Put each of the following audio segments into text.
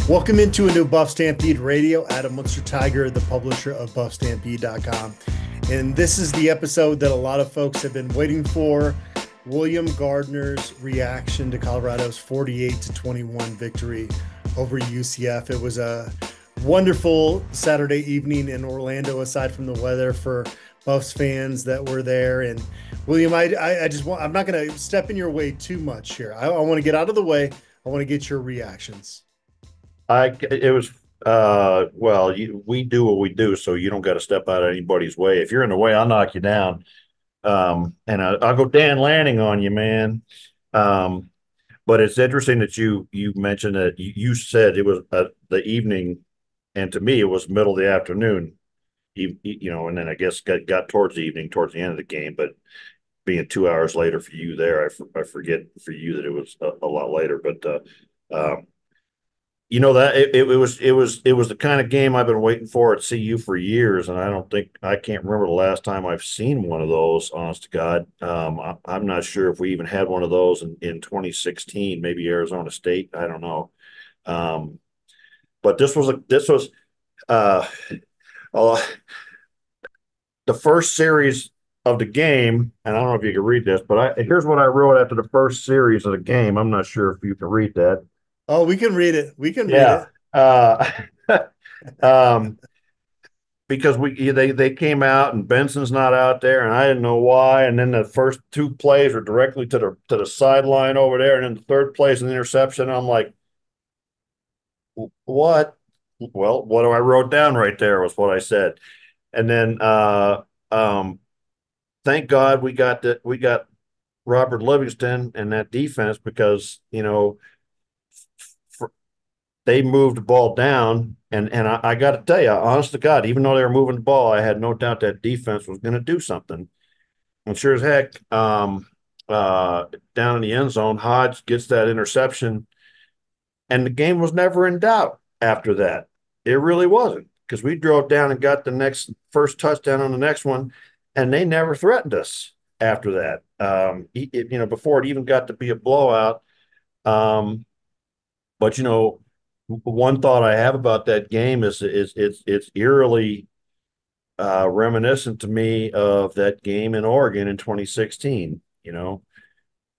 Welcome into a new BuffStampede Radio. Adam Munsterteiger, the publisher of BuffStampede.com. And this is the episode that a lot of folks have been waiting for. William Gardner's reaction to Colorado's 48-21 victory over UCF. It was a wonderful Saturday evening in Orlando, aside from the weather, for Buffs fans that were there. And William, I'm not going to step in your way too much here. I want to get out of the way. I want to get your reactions. We do what we do, so you don't got to step out of anybody's way. If you're in the way, I'll knock you down. And I'll go Dan Lanning on you, man. But it's interesting that you mentioned that you said it was the evening, and to me it was middle of the afternoon. And then I guess got towards the evening, towards the end of the game. But being 2 hours later for you there, I forget for you that it was a lot later. But that it was the kind of game I've been waiting for at CU for years, and I can't remember the last time I've seen one of those. Honest to God, I'm not sure if we even had one of those in 2016. Maybe Arizona State. I don't know. But this was the first series of the game, and I don't know if you can read this, but here's what I wrote after the first series of the game. I'm not sure if you can read that. Oh, we can read it. We can read it. Because they came out and Benson's not out there, and I didn't know why. And then the first two plays were directly to the sideline over there, and then the third play is an interception. I'm like, what? Well, what I wrote down right there was what I said. And then thank God we got Robert Livingston and that defense, because they moved the ball down, and I got to tell you, honest to God, even though they were moving the ball, I had no doubt that defense was going to do something. And sure as heck, down in the end zone, Hodge gets that interception, and the game was never in doubt after that. It really wasn't, because we drove down and got the first touchdown on the next one, and they never threatened us after that. Before it even got to be a blowout. But one thought I have about that game is it's eerily reminiscent to me of that game in Oregon in 2016.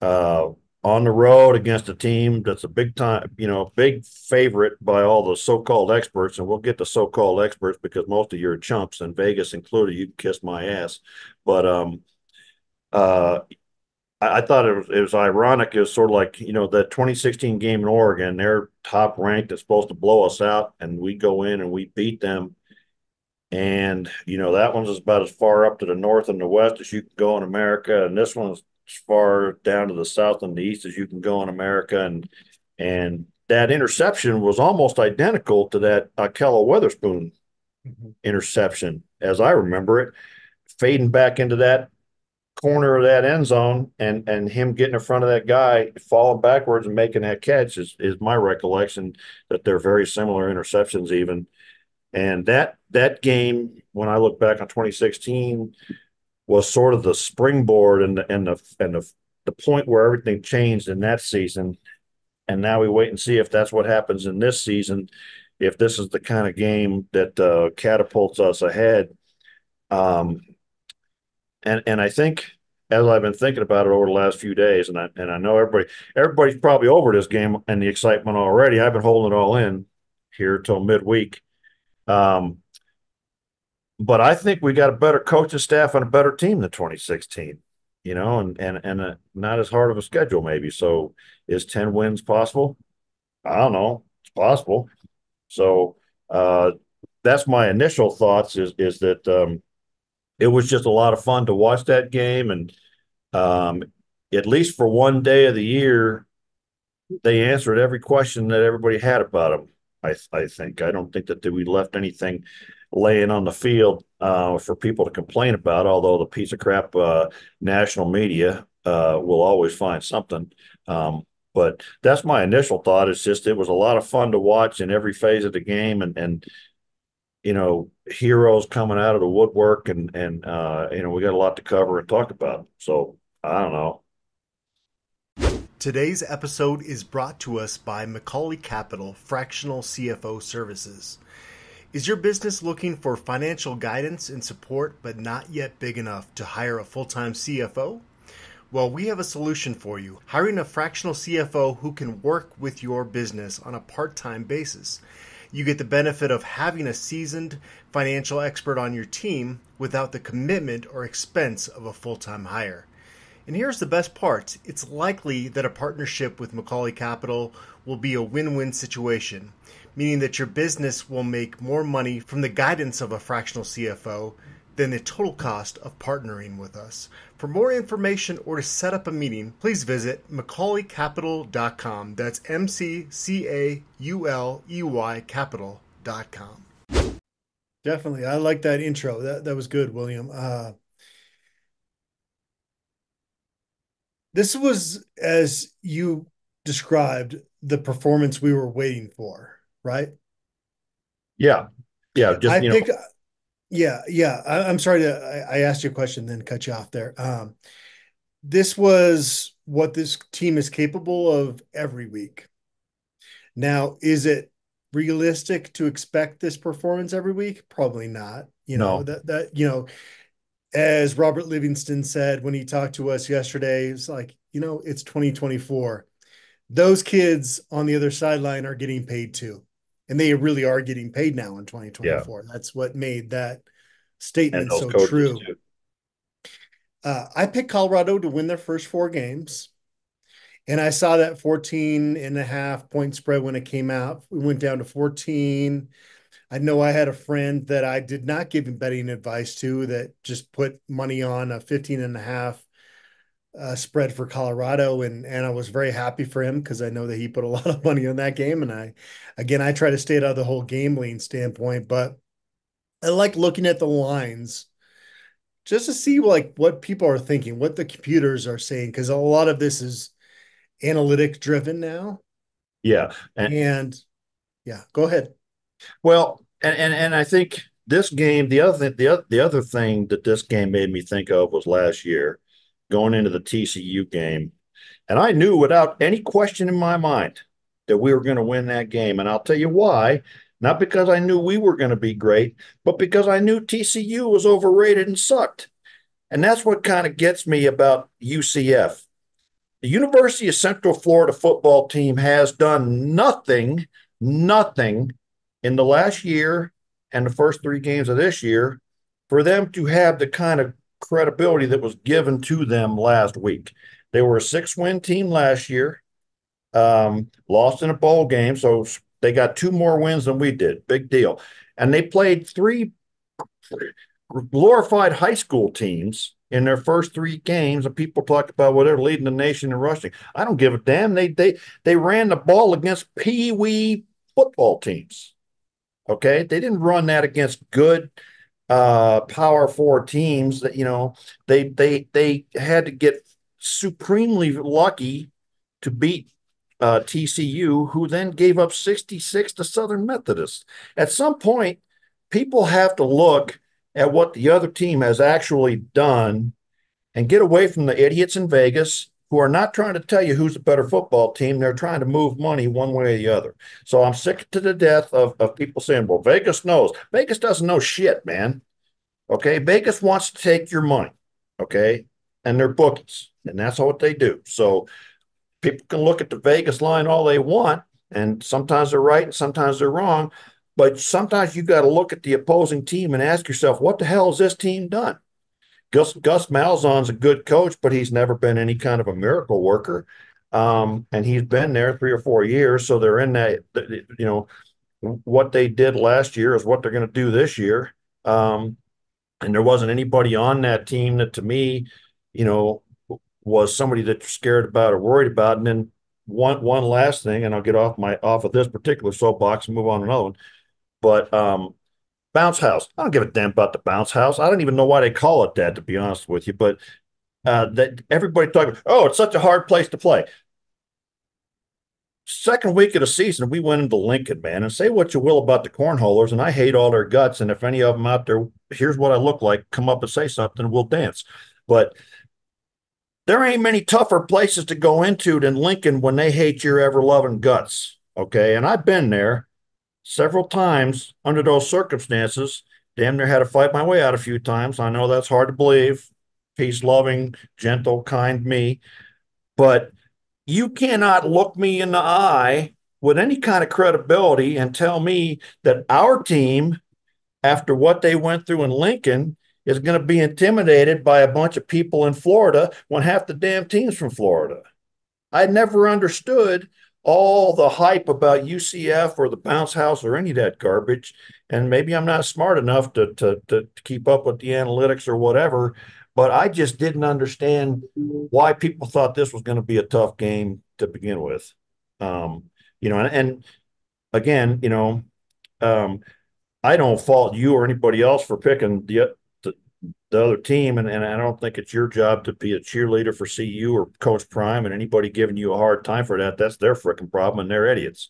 On the road against a team that's a big favorite by all the so-called experts, and we'll get to so-called experts because most of you are chumps, and Vegas included. You can kiss my ass, but I thought it was ironic. It was sort of like, that 2016 game in Oregon, they're top ranked. It's supposed to blow us out, and we go in and we beat them. And, that one's about as far up to the north and the west as you can go in America. And this one's as far down to the south and the east as you can go in America. And that interception was almost identical to that Kello Witherspoon interception, as I remember it, fading back into that corner of that end zone, and him getting in front of that guy, falling backwards and making that catch is my recollection, that they're very similar interceptions even. And that game, when I look back on 2016, was sort of the springboard and the point where everything changed in that season. And now we wait and see if that's what happens in this season, if this is the kind of game that catapults us ahead. And I think, as I've been thinking about it over the last few days, and I know everybody's probably over this game and the excitement already. I've been holding it all in here till midweek. But I think we got a better coaching staff and a better team than 2016, and not as hard of a schedule maybe. So is 10 wins possible? I don't know. It's possible. So that's my initial thoughts is that it was just a lot of fun to watch that game. And at least for one day of the year, they answered every question that everybody had about them. I think. I don't think that we left anything laying on the field for people to complain about, although the piece of crap national media will always find something. But that's my initial thought. It's just it was a lot of fun to watch in every phase of the game, and heroes coming out of the woodwork, and we got a lot to cover and talk about. So I don't know. Today's episode is brought to us by Macaulay Capital Fractional CFO Services. Is your business looking for financial guidance and support but not yet big enough to hire a full-time CFO? Well, we have a solution for you. Hiring a fractional CFO who can work with your business on a part-time basis. You get the benefit of having a seasoned financial expert on your team without the commitment or expense of a full-time hire. And here's the best part. It's likely that a partnership with Macaulay Capital will be a win-win situation, meaning that your business will make more money from the guidance of a fractional CFO than the total cost of partnering with us. For more information or to set up a meeting, please visit MacaulayCapital.com. That's MCCAULEY Capital.com. Definitely. I like that intro. That was good, William. This was, as you described, the performance we were waiting for, right? Yeah. Just, I'm sorry I asked you a question, then cut you off there. This was what this team is capable of every week. Now, is it realistic to expect this performance every week? Probably not. As Robert Livingston said when he talked to us yesterday, it's like, it's 2024. Those kids on the other sideline are getting paid too. And they really are getting paid now in 2024. Yeah. That's what made that statement so true. I picked Colorado to win their first 4 games. And I saw that 14.5 point spread when it came out. We went down to 14. I know I had a friend that I did not give him betting advice to that just put money on a 15.5 spread for Colorado. And I was very happy for him because I know that he put a lot of money on that game. And I try to stay out of the whole gambling standpoint, but I like looking at the lines just to see what people are thinking, what the computers are saying, because a lot of this is analytic driven now. Yeah. And go ahead. Well, and I think this game, the other thing that this game made me think of was last year, going into the TCU game, and I knew without any question in my mind that we were going to win that game, and I'll tell you why. Not because I knew we were going to be great, but because I knew TCU was overrated and sucked, and that's what kind of gets me about UCF. The University of Central Florida football team has done nothing in the last year and the first 3 games of this year for them to have the kind of credibility that was given to them last week. They were a 6-win team last year, lost in a bowl game, so they got 2 more wins than we did. Big deal. And they played 3 glorified high school teams in their first 3 games, and people talk about, well, they're leading the nation in rushing. I don't give a damn. They ran the ball against pee-wee football teams. Okay, they didn't run that against good Power 4 teams. That they had to get supremely lucky to beat TCU, who then gave up 66 to Southern Methodist. At some point, people have to look at what the other team has actually done and get away from the idiots in Vegas who are not trying to tell you who's a better football team. They're trying to move money one way or the other. So I'm sick to the death of people saying, well, Vegas knows. Vegas doesn't know shit, man. Okay? Vegas wants to take your money, okay? And they're bookies, and that's what they do. So people can look at the Vegas line all they want, and sometimes they're right and sometimes they're wrong, but sometimes you got to look at the opposing team and ask yourself, what the hell has this team done? Gus Malzahn's a good coach, but he's never been any kind of a miracle worker. And he's been there 3 or 4 years. So they're in that, what they did last year is what they're going to do this year. And there wasn't anybody on that team that, to me, was somebody that you're scared about or worried about. And then one last thing, and I'll get off of this particular soapbox and move on to another one. But bounce house. I don't give a damn about the bounce house. I don't even know why they call it that, to be honest with you. But that everybody talking, oh, it's such a hard place to play. Second week of the season, we went into Lincoln, man, and say what you will about the cornholers, and I hate all their guts. And if any of them out there, here's what I look like, come up and say something, we'll dance. But there ain't many tougher places to go into than Lincoln when they hate your ever loving guts. Okay. And I've been there several times under those circumstances. Damn near had to fight my way out a few times. I know that's hard to believe. Peace loving, gentle, kind me. But you cannot look me in the eye with any kind of credibility and tell me that our team, after what they went through in Lincoln, is going to be intimidated by a bunch of people in Florida when half the damn team's from Florida. I never understood all the hype about UCF or the bounce house or any of that garbage. And maybe I'm not smart enough to keep up with the analytics or whatever, but I just didn't understand why people thought this was going to be a tough game to begin with. And again, I don't fault you or anybody else for picking the other team, and I don't think it's your job to be a cheerleader for CU or Coach Prime, and anybody giving you a hard time for that, that's their freaking problem, and they're idiots.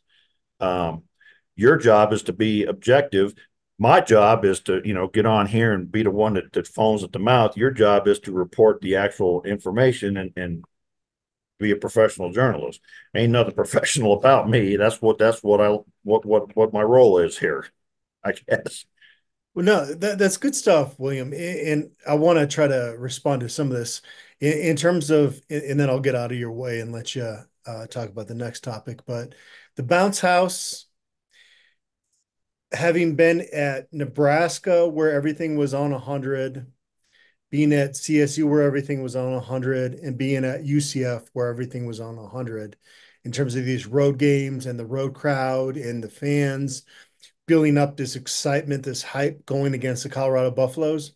Your job is to be objective. My job is to, get on here and be the one that foams at the mouth. Your job is to report the actual information and be a professional journalist. Ain't nothing professional about me. That's what my role is here, I guess. Well, no, that's good stuff, William. And I want to try to respond to some of this in terms of, and then I'll get out of your way and let you talk about the next topic. But the bounce house, having been at Nebraska where everything was on 100, being at CSU where everything was on 100, and being at UCF where everything was on 100 in terms of these road games and the road crowd and the fans building up this excitement, this hype going against the Colorado Buffaloes.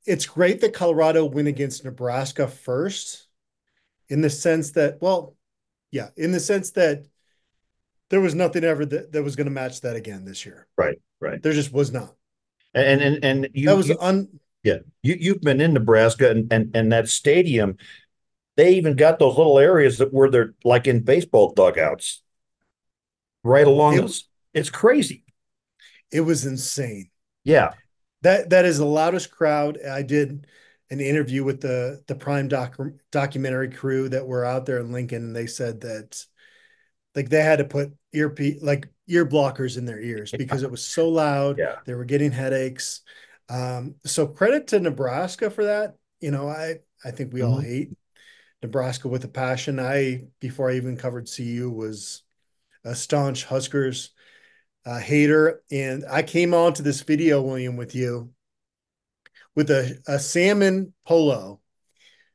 It's great that Colorado went against Nebraska first in the sense that, in the sense that there was nothing ever that was going to match that again this year. Right. There just was not. And you, that was you've been in Nebraska and that stadium, they even got those little areas that were they're like in baseball dugouts right along those. It's crazy. It was insane. Yeah. That is the loudest crowd. I did an interview with the Prime documentary crew that were out there in Lincoln, and they said that like they had to put ear blockers in their ears because it was so loud. Yeah. They were getting headaches. So credit to Nebraska for that. I think we all hate Nebraska with a passion. Before I even covered CU, was a staunch Huskers hater. And I came on to this video, William, with you with a salmon polo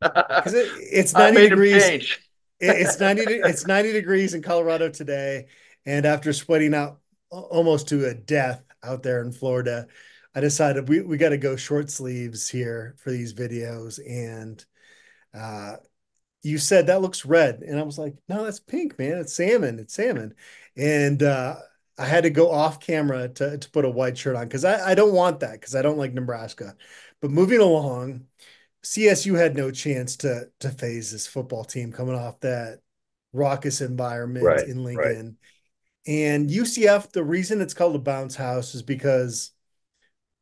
because it's 90 degrees. It's 90 degrees in Colorado today. And after sweating out almost to a death out there in Florida, I decided we got to go short sleeves here for these videos. And you said that looks red. And I was like, no, that's pink, man. It's salmon. And I had to go off camera to put a white shirt on because I don't want that because I don't like Nebraska. But moving along, CSU had no chance to phase this football team coming off that raucous environment in Lincoln. Right. And UCF, the reason it's called a bounce house is because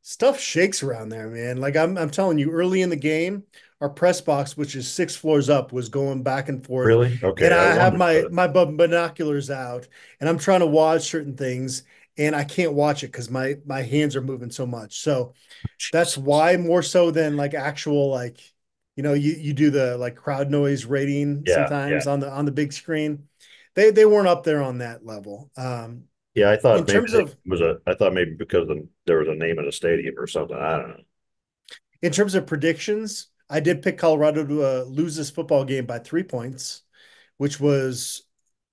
stuff shakes around there, man. Like I'm telling you, early in the game, our press box, which is 6 floors up, was going back and forth. Really? Okay. And I have my binoculars out, and I'm trying to watch certain things, and I can't watch it because my hands are moving so much. So that's why, more so than like actual, like, you do the like crowd noise rating sometimes on the big screen. They weren't up there on that level. I thought maybe because there was a name of the stadium or something. I don't know. In terms of predictions, I did pick Colorado to lose this football game by 3 points, which was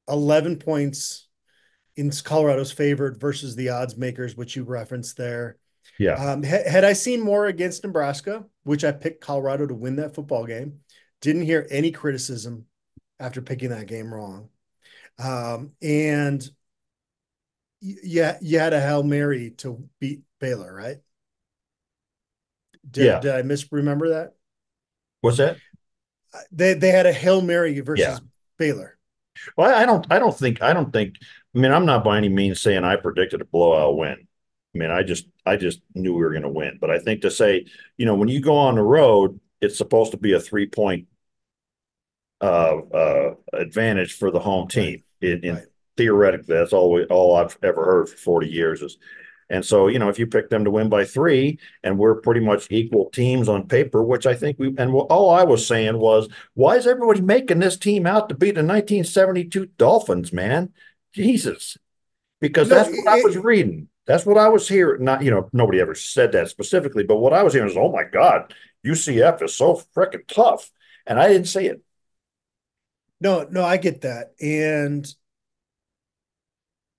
11 points in Colorado's favored versus the odds makers, which you referenced there. Yeah. Had I seen more against Nebraska, which I picked Colorado to win that football game, didn't hear any criticism after picking that game wrong. And you had a Hail Mary to beat Baylor, right? Did I misremember that? What's that? They had a Hail Mary versus Baylor. Well, I don't think. I mean, I'm not by any means saying I predicted a blowout win. I mean, I just knew we were going to win. But I think to say, when you go on the road it's supposed to be a 3-point advantage for the home team. Right. Theoretically, that's all I've ever heard for 40 years is. And so, if you pick them to win by 3, and we're pretty much equal teams on paper, which I think all I was saying was, why is everybody making this team out to be the 1972 Dolphins, man? Jesus. Because No, that's what I was reading. That's what I was hearing. Not, nobody ever said that specifically, but what I was hearing is, oh my God, UCF is so freaking tough. And I didn't say it. no, I get that. And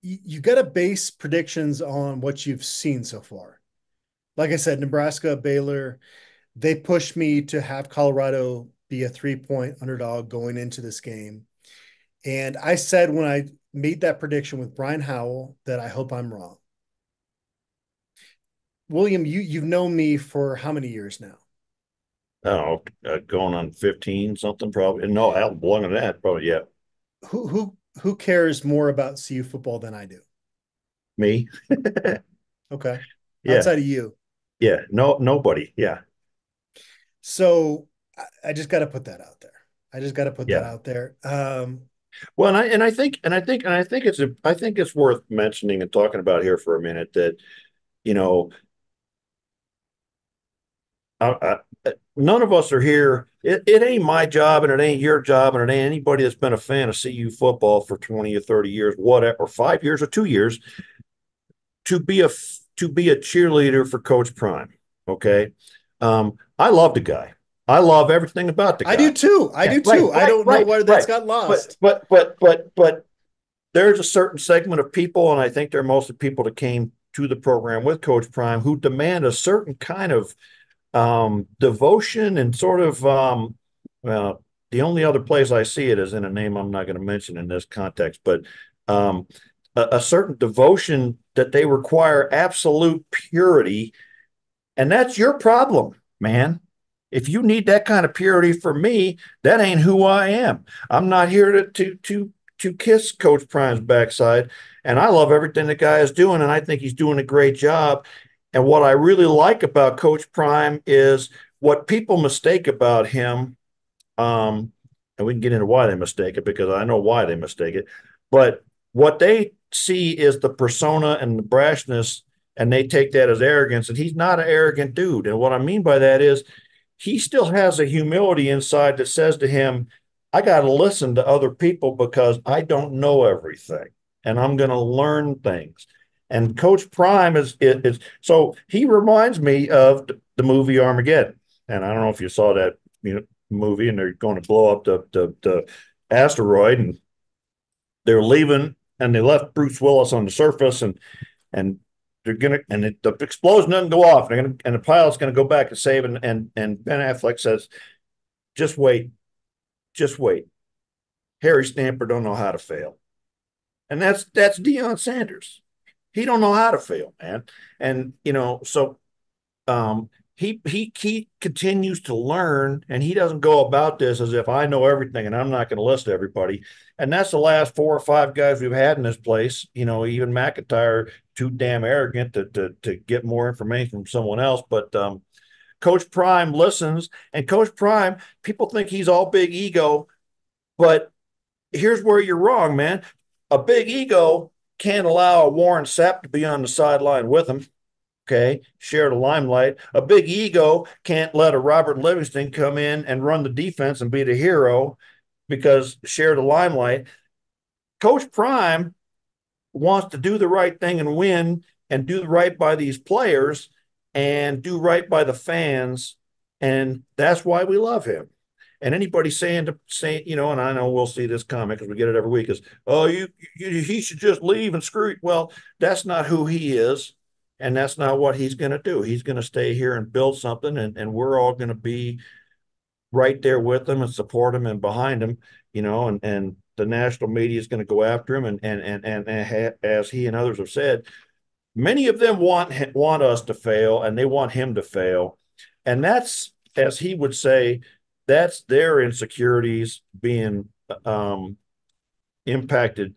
you got to base predictions on what you've seen so far. Like I said, Nebraska, Baylor, they pushed me to have Colorado be a 3-point underdog going into this game. And I said when I made that prediction with Brian Howell that I hope I'm wrong. William, you've known me for how many years now? I don't know, going on 15 something probably. No, longer than that, probably, yeah. Who cares more about CU football than I do? Me. Okay. Yeah. Outside of you. Yeah. No, nobody. Yeah. So I just got to put that out there. I just got to put that Yeah. out there. Well, I think it's worth mentioning and talking about here for a minute that, you know, none of us are here. It ain't my job and it ain't your job and it ain't anybody that's been a fan of CU football for 20 or 30 years, whatever, or 5 years or 2 years to be a cheerleader for Coach Prime. Okay. I love the guy. I love everything about the guy. I do too. I do too. I don't know where that's got lost. But there's a certain segment of people, and I think they're mostly people that came to the program with Coach Prime who demand a certain kind of devotion and sort of well, the only other place I see it is in a name I'm not going to mention in this context, but a certain devotion that they require absolute purity, and that's your problem, man. If you need that kind of purity for me, that ain't who I am. I'm not here to kiss Coach Prime's backside, and I love everything the guy is doing, and I think he's doing a great job. And what I really like about Coach Prime is what people mistake about him. And we can get into why they mistake it because I know why they mistake it. But what they see is the persona and the brashness, and they take that as arrogance. And he's not an arrogant dude. And what I mean by that is he still has a humility inside that says to him, I got to listen to other people because I don't know everything and I'm going to learn things. And Coach Prime is so he reminds me of the movie Armageddon. And I don't know if you saw that movie, and they're going to blow up the asteroid, and they're leaving, and they left Bruce Willis on the surface, and they're gonna, and the explosion doesn't go off, and the pilot's gonna go back and save, and Ben Affleck says, just wait, Harry Stamper don't know how to fail, and that's Deion Sanders. He don't know how to fail, man. And so he continues to learn, and he doesn't go about this as if I know everything and I'm not going to listen to everybody. And that's the last 4 or 5 guys we've had in this place. Even McIntyre, too damn arrogant to get more information from someone else. But Coach Prime listens, and Coach Prime, people think he's all big ego, but here's where you're wrong, man. A big ego can't allow a Warren Sapp to be on the sideline with him. Okay, share the limelight. A big ego can't let a Robert Livingston come in and run the defense and be the hero because share the limelight. Coach Prime wants to do the right thing and win and do right by these players and do right by the fans. And that's why we love him. And anybody saying, and I know we'll see this comment because we get it every week is, oh, he should just leave and screw it. Well, that's not who he is. And that's not what he's going to do. He's going to stay here and build something, and we're all going to be right there with him and support him and behind him, and the national media is going to go after him. And as he and others have said, many of them want us to fail, and they want him to fail. And that's, as he would say, that's their insecurities being impacted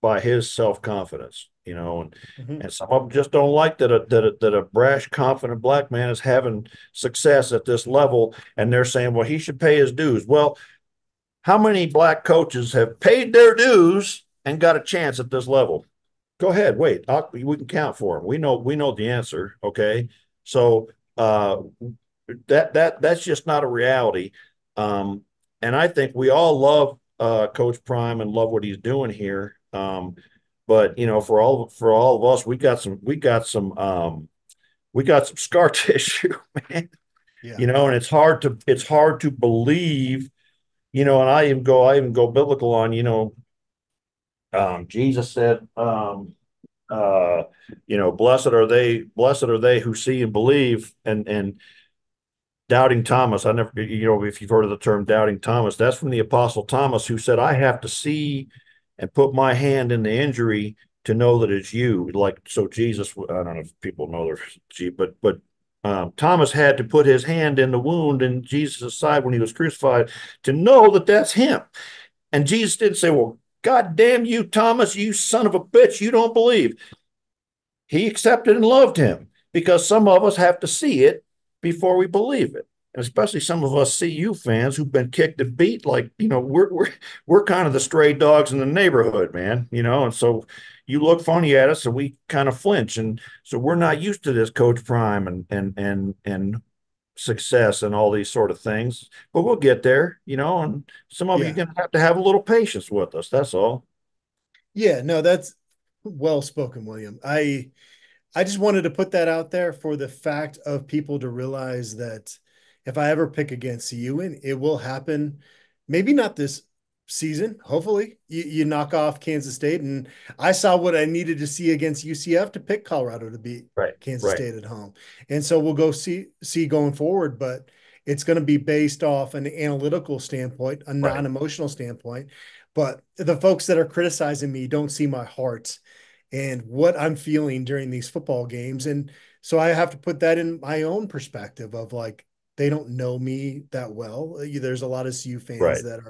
by his self-confidence. Mhm. And some of them just don't like that a brash, confident black man is having success at this level, and they're saying, well, he should pay his dues. Well, how many black coaches have paid their dues and got a chance at this level? Go ahead, wait. We can count for them. We know the answer. Okay, so that's just not a reality. And I think we all love Coach Prime and love what he's doing here. But for all of us, we got some scar tissue, man. Yeah. And it's hard to believe. And I even go biblical on. Jesus said, blessed are they who see and believe, and doubting Thomas. I never, if you've heard of the term doubting Thomas, that's from the Apostle Thomas, who said, I have to see and put my hand in the injury to know that it's you. Like, so Jesus, I don't know if people know their, but Thomas had to put his hand in the wound in Jesus' side when he was crucified to know that that's him. And Jesus didn't say, well, God damn you, Thomas, you son of a bitch, you don't believe. He accepted and loved him, because some of us have to see it before we believe it. And especially some of us CU fans who've been kicked and beat, like, we're kind of the stray dogs in the neighborhood, man, and so you look funny at us and we kind of flinch. And so we're not used to this Coach Prime and success and all these sort of things, but we'll get there, and some of you are Yeah. going to have a little patience with us. That's all. Yeah. No, that's well spoken, William. I just wanted to put that out there for the fact of people to realize that if I ever pick against you, and it will happen, maybe not this season, hopefully you knock off Kansas State. And I saw what I needed to see against UCF to pick Colorado to beat Right. Kansas Right. State at home. And so we'll go see going forward, but it's going to be based off an analytical standpoint, a Right. non-emotional standpoint. But the folks that are criticizing me don't see my heart and what I'm feeling during these football games. And so I have to put that in my own perspective of like, they don't know me that well. There's a lot of CU fans Right. that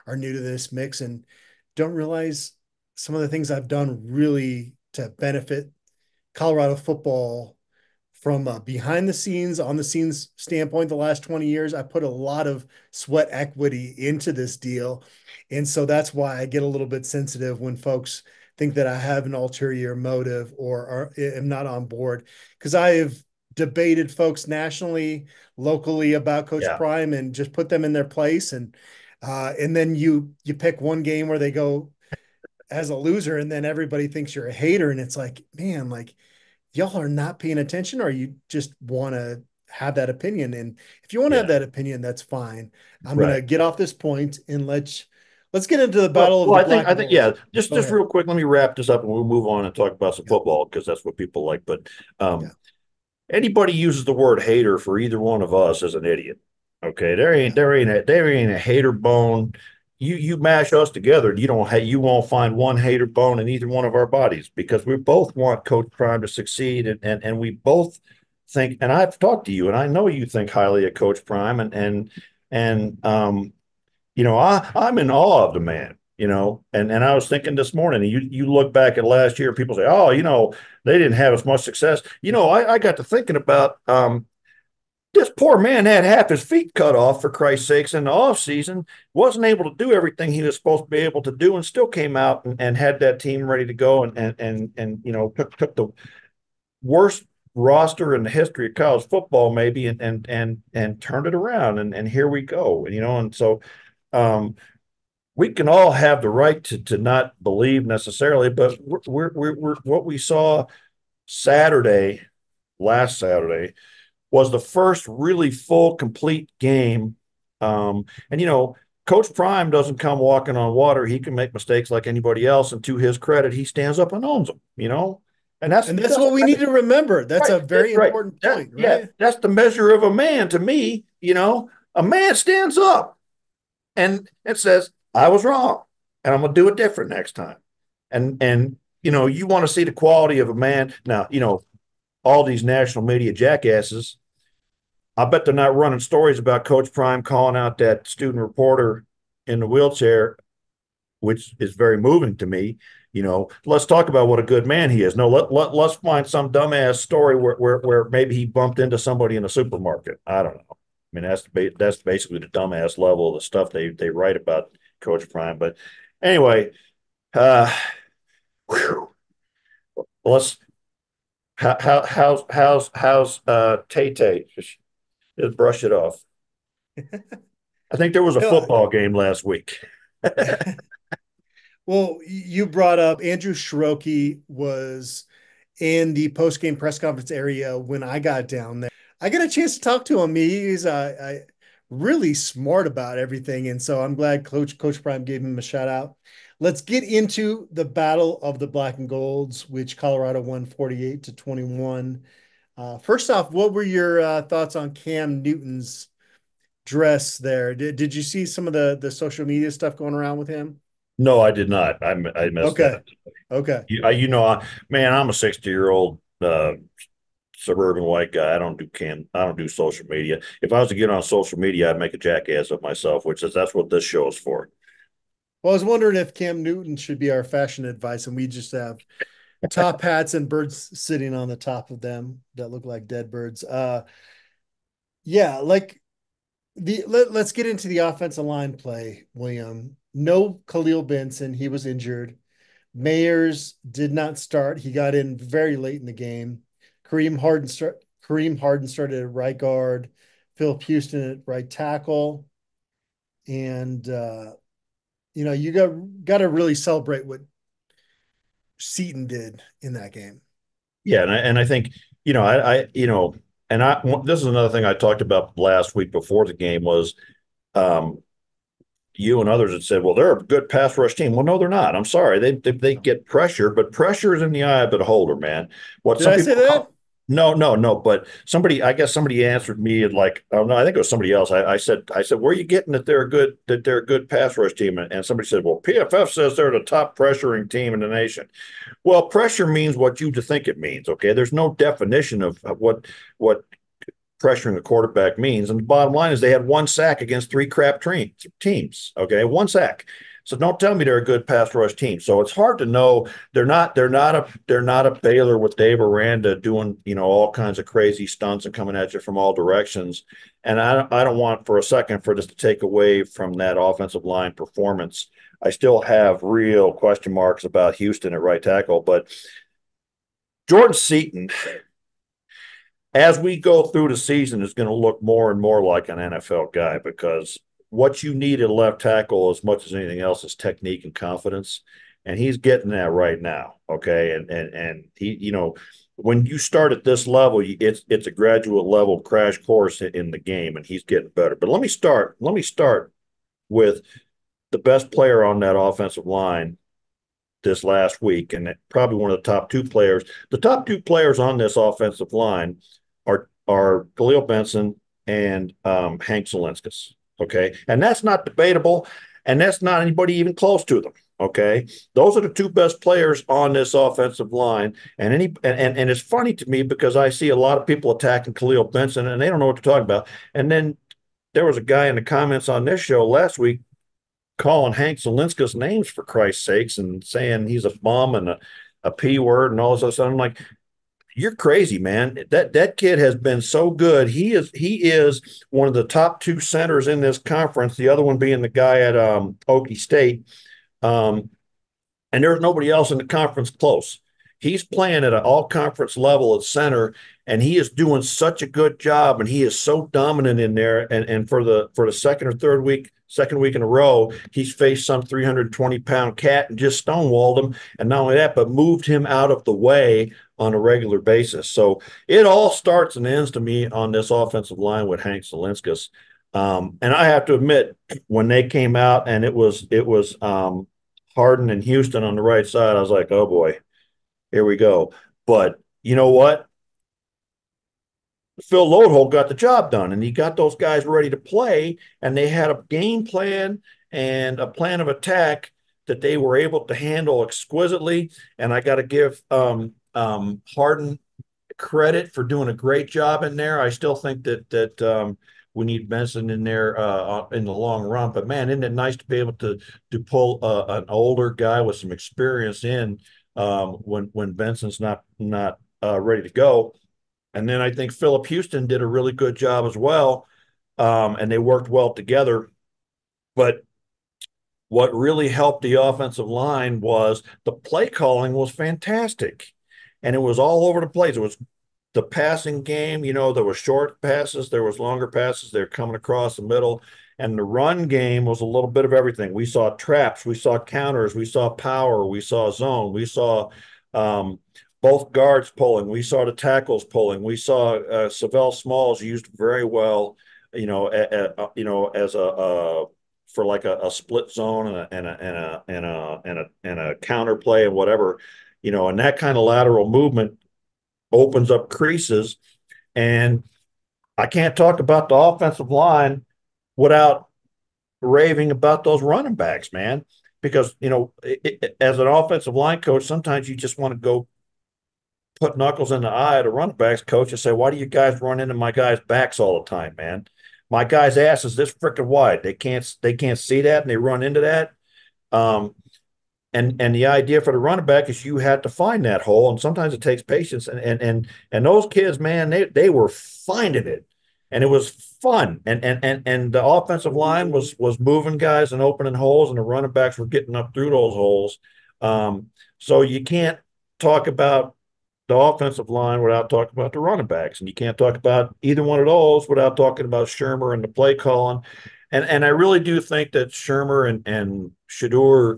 are new to this mix and don't realize some of the things I've done really to benefit Colorado football from a behind the scenes, on the scenes standpoint. The last 20 years, I put a lot of sweat equity into this deal. And so that's why I get a little bit sensitive when folks think that I have an ulterior motive or am not on board, because I have debated folks nationally, locally about Coach Yeah. Prime and just put them in their place. And then you pick one game where they go as a loser, and then everybody thinks you're a hater. And it's like, man, like, y'all are not paying attention, or you just want to have that opinion. And if you want to have Yeah. that opinion, that's fine. I'm going Right. to get off this point and let's get into the Well, battle of well, the I think, yeah. Black Just Go just ahead. real quick, let me wrap this up and we'll move on and talk about some Yeah. football, because that's what people like. But Yeah. anybody uses the word hater for either one of us is an idiot. Okay, there ain't a hater bone. You mash us together, you won't find one hater bone in either one of our bodies, because we both want Coach Prime to succeed, and we both think. And I've talked to you, and I know you think highly of Coach Prime, and I'm in awe of the man. And I was thinking this morning, you look back at last year, people say, oh, they didn't have as much success. I got to thinking about this poor man had half his feet cut off, for Christ's sakes, in the off season, wasn't able to do everything he was supposed to be able to do, and still came out and had that team ready to go, and took the worst roster in the history of college football, maybe, and turned it around, and here we go. And so um, we can all have the right to not believe necessarily, but we're what we saw Saturday, last Saturday, was the first really full, complete game. And Coach Prime doesn't come walking on water. He can make mistakes like anybody else, and to his credit, he stands up and owns them. And And that's what we need to remember. That's right. a very Right. important point, Yeah, right? that's the measure of a man to me. A man stands up and it says, I was wrong, and I'm gonna do it different next time. And you want to see the quality of a man. Now, all these national media jackasses, I bet they're not running stories about Coach Prime calling out that student reporter in the wheelchair, which is very moving to me. let's talk about what a good man he is. No, let's find some dumbass story where maybe he bumped into somebody in a supermarket. I don't know. I mean, that's basically the dumbass level of the stuff they write about Coach Prime. But anyway, whew, let's how's Tay Tay? Just brush it off. I think there was a football game last week. Well, you brought up Andrew Shiroki was in the post-game press conference area when I got down there. I got a chance to talk to him. He's really smart about everything, and so I'm glad Coach Prime gave him a shout out. Let's get into the battle of the black and golds, which Colorado won 48-21. First off, what were your thoughts on Cam Newton's dress there? Did you see some of the social media stuff going around with him? No, I did not. I missed that. Okay. Man, I'm a 60-year-old suburban white guy. I don't do social media. If I was to get on social media, I'd make a jackass of myself, that's what this show is for. Well, I was wondering if Cam Newton should be our fashion advice, and we just have top hats and birds sitting on the top of them that look like dead birds. Yeah, like let's get into the offensive line play, William. No Khalil Benson, he was injured. Mayers did not start. He got in very late in the game. Kareem Harden started at right guard. Phil Houston at right tackle. And you got to really celebrate what Seton did in that game. Yeah, and I think this is another thing I talked about last week before the game was you and others had said, well, they're a good pass rush team. Well, no, they're not. I'm sorry. They get pressure, but pressure is in the eye of the beholder, man. Did I say that? No. But somebody answered me like, oh no, I think it was somebody else. I said, where are you getting that they're a good pass rush team? And somebody said, well, PFF says they're the top pressuring team in the nation. Well, pressure means what you think it means. Okay, there's no definition of what pressuring a quarterback means. And the bottom line is they had one sack against three crap teams. Okay, one sack. So don't tell me they're a good pass rush team. So it's hard to know. They're not a Baylor with Dave Aranda doing all kinds of crazy stunts and coming at you from all directions. And I don't want for a second for this to take away from that offensive line performance. I still have real question marks about Houston at right tackle, but Jordan Seton, as we go through the season, is going to look more and more like an NFL guy because what you need at left tackle as much as anything else is technique and confidence. And he's getting that right now. Okay. And he, when you start at this level, it's a graduate level crash course in the game, and he's getting better. But let me start with the best player on that offensive line this last week, and probably one of the top two players. The top two players on this offensive line are Khalil Benson and Hank Zilinskas. Okay. And that's not debatable. And that's not anybody even close to them. Okay. Those are the two best players on this offensive line. And it's funny to me because I see a lot of people attacking Khalil Benson and they don't know what they're talking about. And then there was a guy in the comments on this show last week calling Hank Zilinskas names for Christ's sakes and saying he's a bum and a P word and all this other stuff. I'm like, you're crazy, man. That kid has been so good. He is one of the top two centers in this conference. The other one being the guy at Okie State, and there's nobody else in the conference close. He's playing at an all-conference level at center, and he is doing such a good job. And he is so dominant in there. And for the second week in a row, he's faced some 320-pound cat and just stonewalled him. And not only that, but moved him out of the way on a regular basis. So it all starts and ends to me on this offensive line with Hank Zilinskas. And I have to admit, when they came out and it was Harden and Houston on the right side, I was like, oh boy, here we go. But you know what? Phil Loadholt got the job done, and he got those guys ready to play, and they had a game plan and a plan of attack that they were able to handle exquisitely. And I got to give Harden credit for doing a great job in there. I still think that we need Benson in there in the long run. But man, isn't it nice to be able to pull an older guy with some experience in when Benson's not ready to go. And then I think Philip Houston did a really good job as well, and they worked well together. But what really helped the offensive line was the play calling was fantastic, and it was all over the place. It was the passing game, there was short passes, there was longer passes, they're coming across the middle. And the run game was a little bit of everything. We saw traps, we saw counters, we saw power, we saw zone, we saw um, both guards pulling, we saw the tackles pulling, we saw Savell Smalls used very well, as a for like a split zone and a counter play and whatever, and that kind of lateral movement opens up creases. And I can't talk about the offensive line without raving about those running backs, man. Because, as an offensive line coach, sometimes you just want to go put knuckles in the eye of the running backs coach and say, why do you guys run into my guys' backs all the time, man? My guy's ass is this freaking wide. They can't see that and they run into that. Um, and the idea for the running back is you had to find that hole, and sometimes it takes patience. And those kids, man, they were finding it, and it was fun. And the offensive line was moving guys and opening holes, and the running backs were getting up through those holes. So you can't talk about the offensive line without talking about the running backs, and you can't talk about either one of those without talking about Shermer and the play calling. And I really do think that Shermer and Shador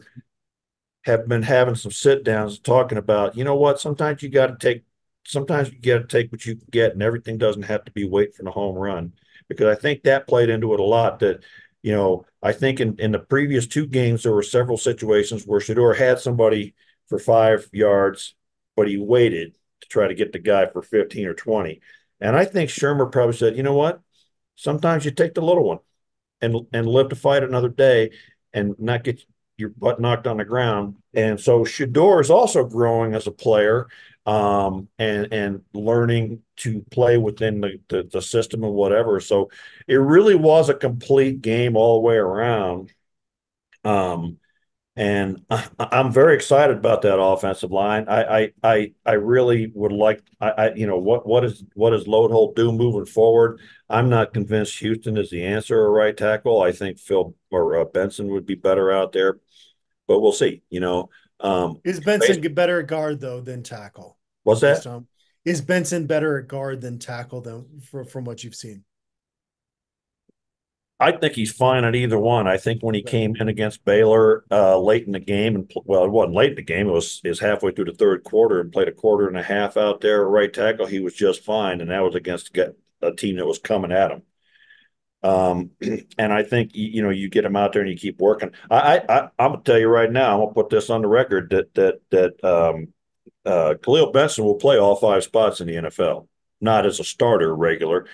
have been having some sit downs talking about, what, sometimes you got to take what you can get, and everything doesn't have to be waiting for the home run. Because I think that played into it a lot. That, I think in the previous two games, there were several situations where Shador had somebody for 5 yards, but he waited to try to get the guy for 15 or 20. And I think Shermer probably said, you know what? Sometimes you take the little one and live to fight another day and not get your butt knocked on the ground. And so Shador is also growing as a player, and learning to play within the system and whatever. So it really was a complete game all the way around. And I'm very excited about that offensive line. I really would like, what does Loadholt do moving forward? I'm not convinced Houston is the answer or right tackle. I think Phil or Benson would be better out there, but we'll see. Is Benson get better at guard though than tackle? What's that? Is Benson better at guard than tackle from what you've seen? I think he's fine at either one. I think when he came in against Baylor late in the game, and well, it wasn't late in the game. It was halfway through the third quarter and played a quarter and a half out there at right tackle. He was just fine, and that was against a team that was coming at him. And I think you get him out there and you keep working. I'm gonna tell you right now. I'm gonna put this on the record that Khalil Benson will play all 5 spots in the NFL, not as a starter regular.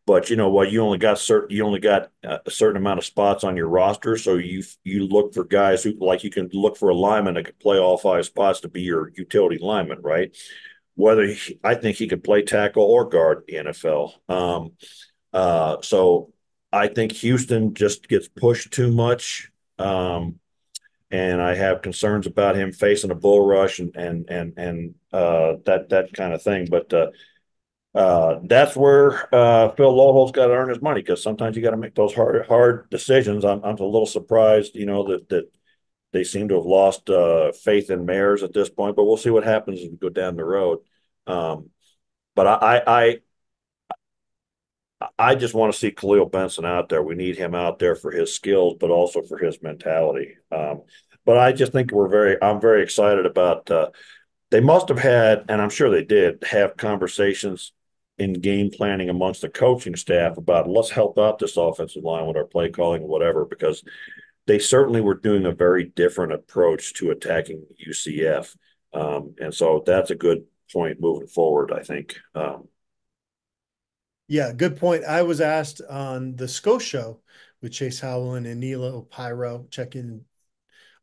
But what, you only got a certain amount of spots on your roster, so you look for guys who, like, you can look for a lineman that could play all 5 spots to be your utility lineman, right? I think he could play tackle or guard in the NFL. So I think Houston just gets pushed too much, and I have concerns about him facing a bull rush and that kind of thing. But that's where Phil Lodeholt's got to earn his money, because sometimes you got to make those hard decisions. I'm a little surprised, that they seem to have lost faith in Mayers at this point, but we'll see what happens as we go down the road. But I just want to see Khalil Benson out there. We need him out there for his skills, but also for his mentality. But I just think I'm very excited about. They must have had, and I'm sure they did, have conversations in game planning amongst the coaching staff about, let's help out this offensive line with our play calling or whatever, because they certainly were doing a very different approach to attacking UCF. And so that's a good point moving forward, I think. Yeah, good point. I was asked on the SCO show with Chase Howland and Nilo Pyro, checking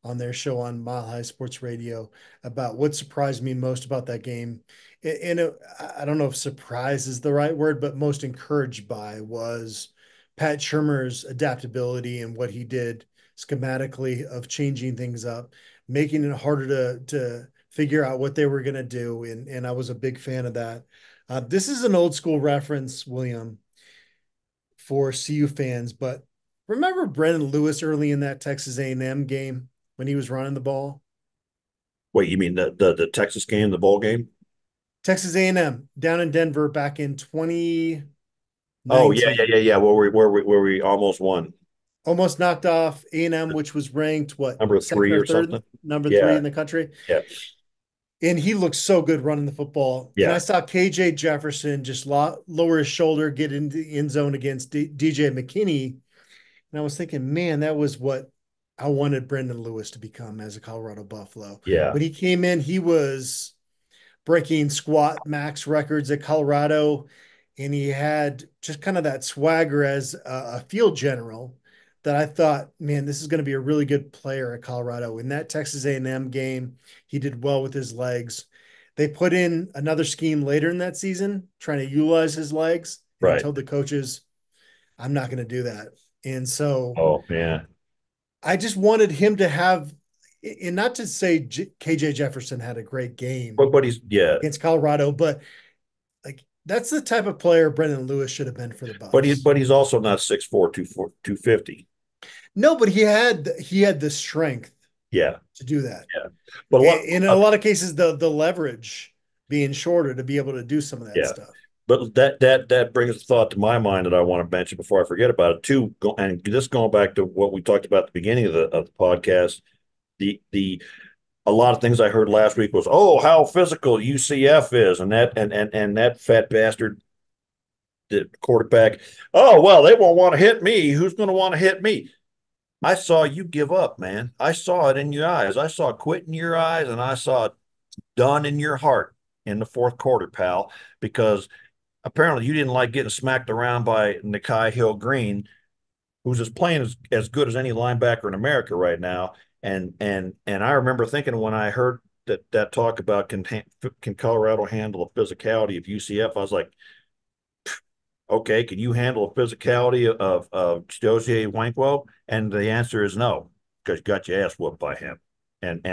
on their show on Mile High Sports Radio, about what surprised me most about that game. And I don't know if surprise is the right word, but most encouraged by was Pat Shermer's adaptability and what he did schematically of changing things up, making it harder to figure out what they were going to do. And I was a big fan of that. This is an old school reference, William, for CU fans, but remember Brendan Lewis early in that Texas A&M game when he was running the ball? Wait, you mean the Texas game, the bowl game? Texas A&M down in Denver back in 2019. Oh yeah. Where we almost won. Almost knocked off A&M, which was ranked what, Number second three or or third, something. number three Yeah, in the country. yeah, And he looked so good running the football. And I yeah, saw KJ Jefferson just lower his shoulder, get into the end zone against DJ McKinney. And I was thinking, man, that was what I wanted Brendan Lewis to become as a Colorado Buffalo. yeah. When he came in, he was breaking squat max records at Colorado, and he had just kind of that swagger as a field general that I thought, man, this is going to be a really good player at Colorado. In that Texas A&M game, he did well with his legs. They put in another scheme later in that season, trying to utilize his legs, and he Right. told the coaches, I'm not going to do that. And so Oh man. I just wanted him to have, and not to say KJ Jefferson had a great game But he's yeah. against Colorado, but like that's the type of player Brendan Lewis should have been for the Buffs. But he's also not 6'4", 250. No, but he had the strength Yeah, to do that. yeah. But a And lot. in a lot of cases, the leverage being shorter to be able to do some of that Yeah. stuff. But that brings a thought to my mind that I want to mention before I forget about it too. And this going back to what we talked about at the beginning of the podcast, the a lot of things I heard last week was, oh, how physical UCF is, and that fat bastard, the quarterback. Oh well, they won't want to hit me. Who's going to want to hit me? I saw you give up, man. I saw it in your eyes. I saw quit in your eyes, and I saw it done in your heart in the fourth quarter, pal, because apparently you didn't like getting smacked around by Nikai Hill Green, who's just playing as good as any linebacker in America right now. And I remember thinking when I heard that talk about can Colorado handle the physicality of UCF, I was like, okay, can you handle the physicality of Chidozie Wankwo? And the answer is no, because you got your ass whooped by him and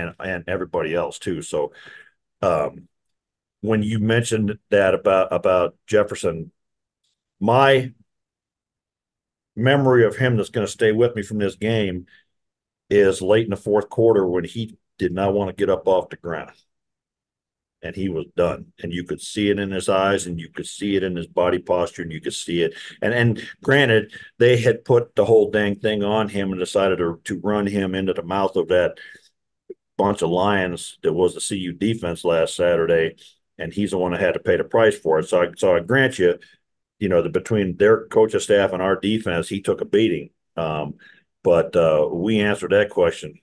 everybody else too. So when you mentioned that about Jefferson, my memory of him that's going to stay with me from this game is late in the fourth quarter when he did not want to get up off the ground. And he was done. And you could see it in his eyes, and you could see it in his body posture, and you could see it. And granted, they had put the whole dang thing on him and decided to run him into the mouth of that bunch of lions that was the CU defense last Saturday. And he's the one that had to pay the price for it. So I grant you, between their coaching staff and our defense, he took a beating. But we answered that question,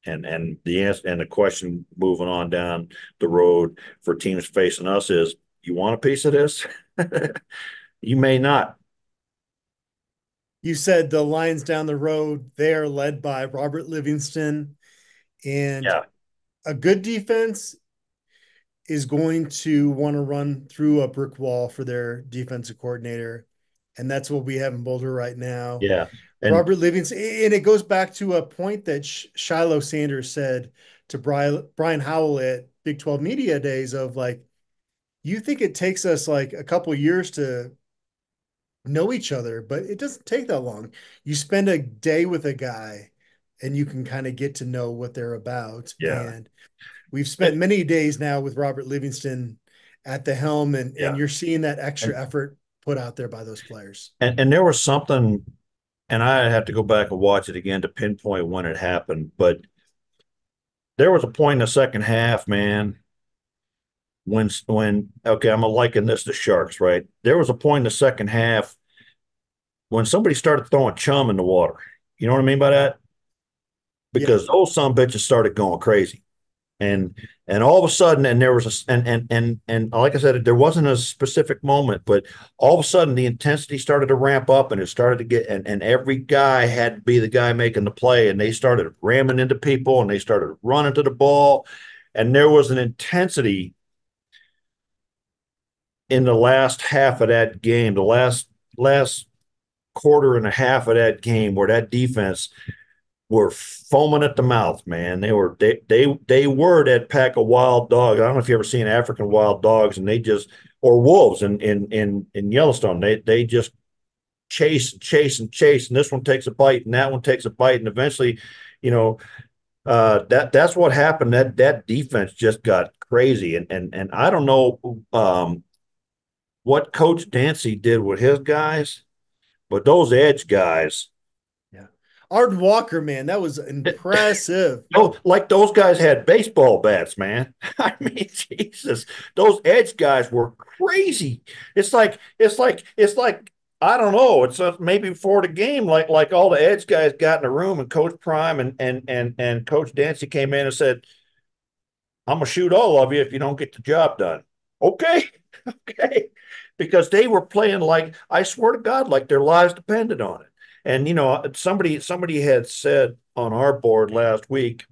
and the question moving on down the road for teams facing us is, you want a piece of this? You may not. You said the Lions down the road, they are led by Robert Livingston, and Yeah, a good defense is going to want to run through a brick wall for their defensive coordinator. And that's what we have in Boulder right now. yeah, and Robert Livingston, and it goes back to a point that Shiloh Sanders said to Brian Howell at Big 12 Media Days of like, you think it takes us like a couple years to know each other, but it doesn't take that long. You spend a day with a guy and you can kind of get to know what they're about. yeah, And we've spent many days now with Robert Livingston at the helm, and yeah, you're seeing that extra and effort put out there by those players. and there was something, and I have to go back and watch it again to pinpoint when it happened, but there was a point in the second half, man, when okay, I'm gonna liken this to Sharks, right? There was a point in the second half when somebody started throwing chum in the water. You know what I mean by that? Yeah. Because those some bitches started going crazy. And all of a sudden, and there was and like I said, there wasn't a specific moment, but all of a sudden the intensity started to ramp up, and it started to get, and every guy had to be the guy making the play, and they started ramming into people, and they started running to the ball, and there was an intensity in the last half of that game, the last quarter and a half of that game where that defense were foaming at the mouth, man. They were that pack of wild dogs. I don't know if you ever seen African wild dogs, and they just or wolves in Yellowstone. They just chase and chase and chase, and this one takes a bite, and that one takes a bite, and eventually, you know, that's what happened. That defense just got crazy, and I don't know what Coach Dancy did with his guys, but those edge guys. Yeah. Arden Walker, man, that was impressive. Oh, like those guys had baseball bats, man. I mean, Jesus, those edge guys were crazy. It's like I don't know. It's maybe before the game, like all the edge guys got in the room, and Coach Prime and Coach Dancy came in and said, "I'm gonna shoot all of you if you don't get the job done." Okay, okay, because they were playing like I swear to God, like their lives depended on it. And somebody had said on our board last week,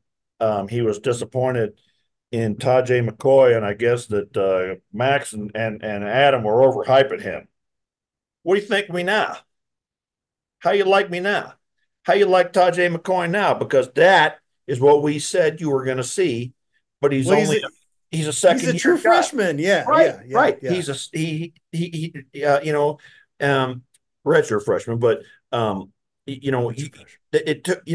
he was disappointed in Tajay McCoy, and I guess that Max and Adam were overhyping him. What do you think of me now? How you like me now? How you like Tajay McCoy now? Because that is what we said you were going to see, but he's Well, he's a second he's a year true guy. freshman. Yeah, Right, yeah, yeah, right. yeah. He's redshirt freshman, but it took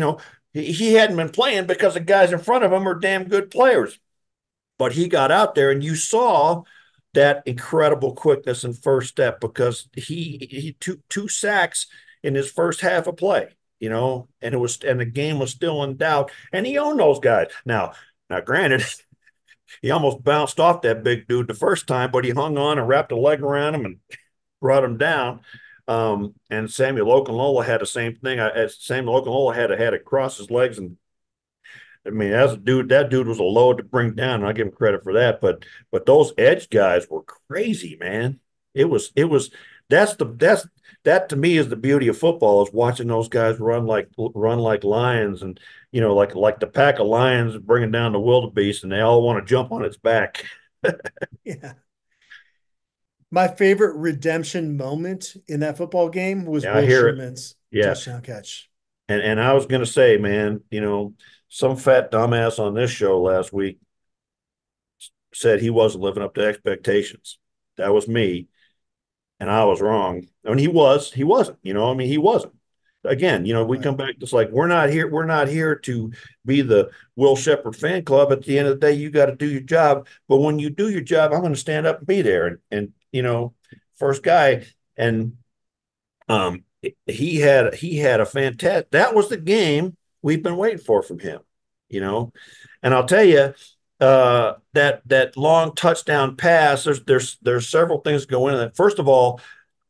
he hadn't been playing because the guys in front of him are damn good players, but he got out there and you saw that incredible quickness and first step because he two sacks in his first half of play, and the game was still in doubt, and he owned those guys. Now, granted, he almost bounced off that big dude the first time, but he hung on and wrapped a leg around him and brought him down. And Samuel Okunlola had the same thing. Samuel Okunlola had to cross his legs, and I mean, as a dude, that dude was a load to bring down, and I give him credit for that. But those edge guys were crazy, man. That to me is the beauty of football, is watching those guys run like lions, and like the pack of lions bringing down the wildebeest, and they all want to jump on its back. Yeah. My favorite redemption moment in that football game was Yeah, I Will hear it. Sherman's Yeah, touchdown catch. and I was gonna say, man, some fat dumbass on this show last week said he wasn't living up to expectations. That was me, and I was wrong. I mean, he wasn't. I mean, he wasn't. Again, we come back. It's like we're not here. We're not here to be the Will Shepherd fan club. At the end of the day, you got to do your job. But when you do your job, I'm going to stand up and be there. And first guy, and he had a fantastic. That was the game we've been waiting for from him. And I'll tell you, that long touchdown pass. There's several things go into that. First of all,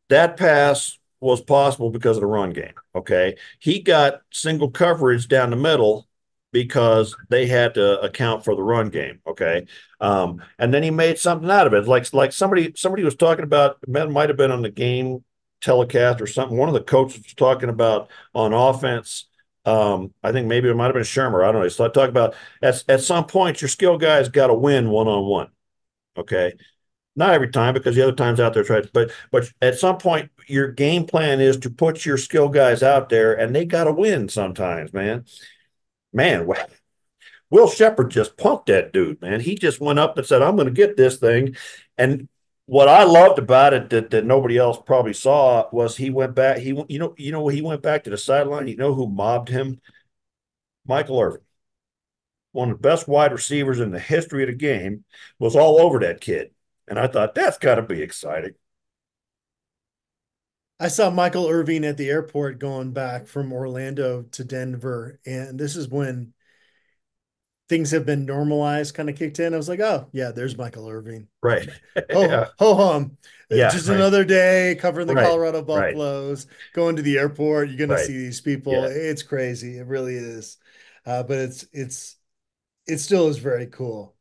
that pass was possible because of the run game. Okay, he got single coverage down the middle because they had to account for the run game. Okay, and then he made something out of it. Like somebody was talking about. It might have been on the game telecast or something. One of the coaches was talking about on offense. I think maybe it might have been Shermer. I don't know. So I talk about at some point your skill guys got to win one-on-one. Okay. Not every time, because the other times out there but at some point your game plan is to put your skill guys out there, and they got to win sometimes, man. Man, Will Shepherd just punked that dude, man. He just went up and said, "I'm going to get this thing." And what I loved about it that nobody else probably saw was he went back. He went back to the sideline. You know who mobbed him? Michael Irvin, one of the best wide receivers in the history of the game, was all over that kid. And I thought, that's got to be exciting. I saw Michael Irvin at the airport going back from Orlando to Denver, and this is when things have been normalized, kind of kicked in. I was like, oh yeah, there's Michael Irvin. Right. Ho ho hum. Yeah. Just right. another day covering the Right. Colorado Right. Buffaloes, going to the airport. You're gonna Right. see these people. Yeah. It's crazy. It really is. But it still is very cool.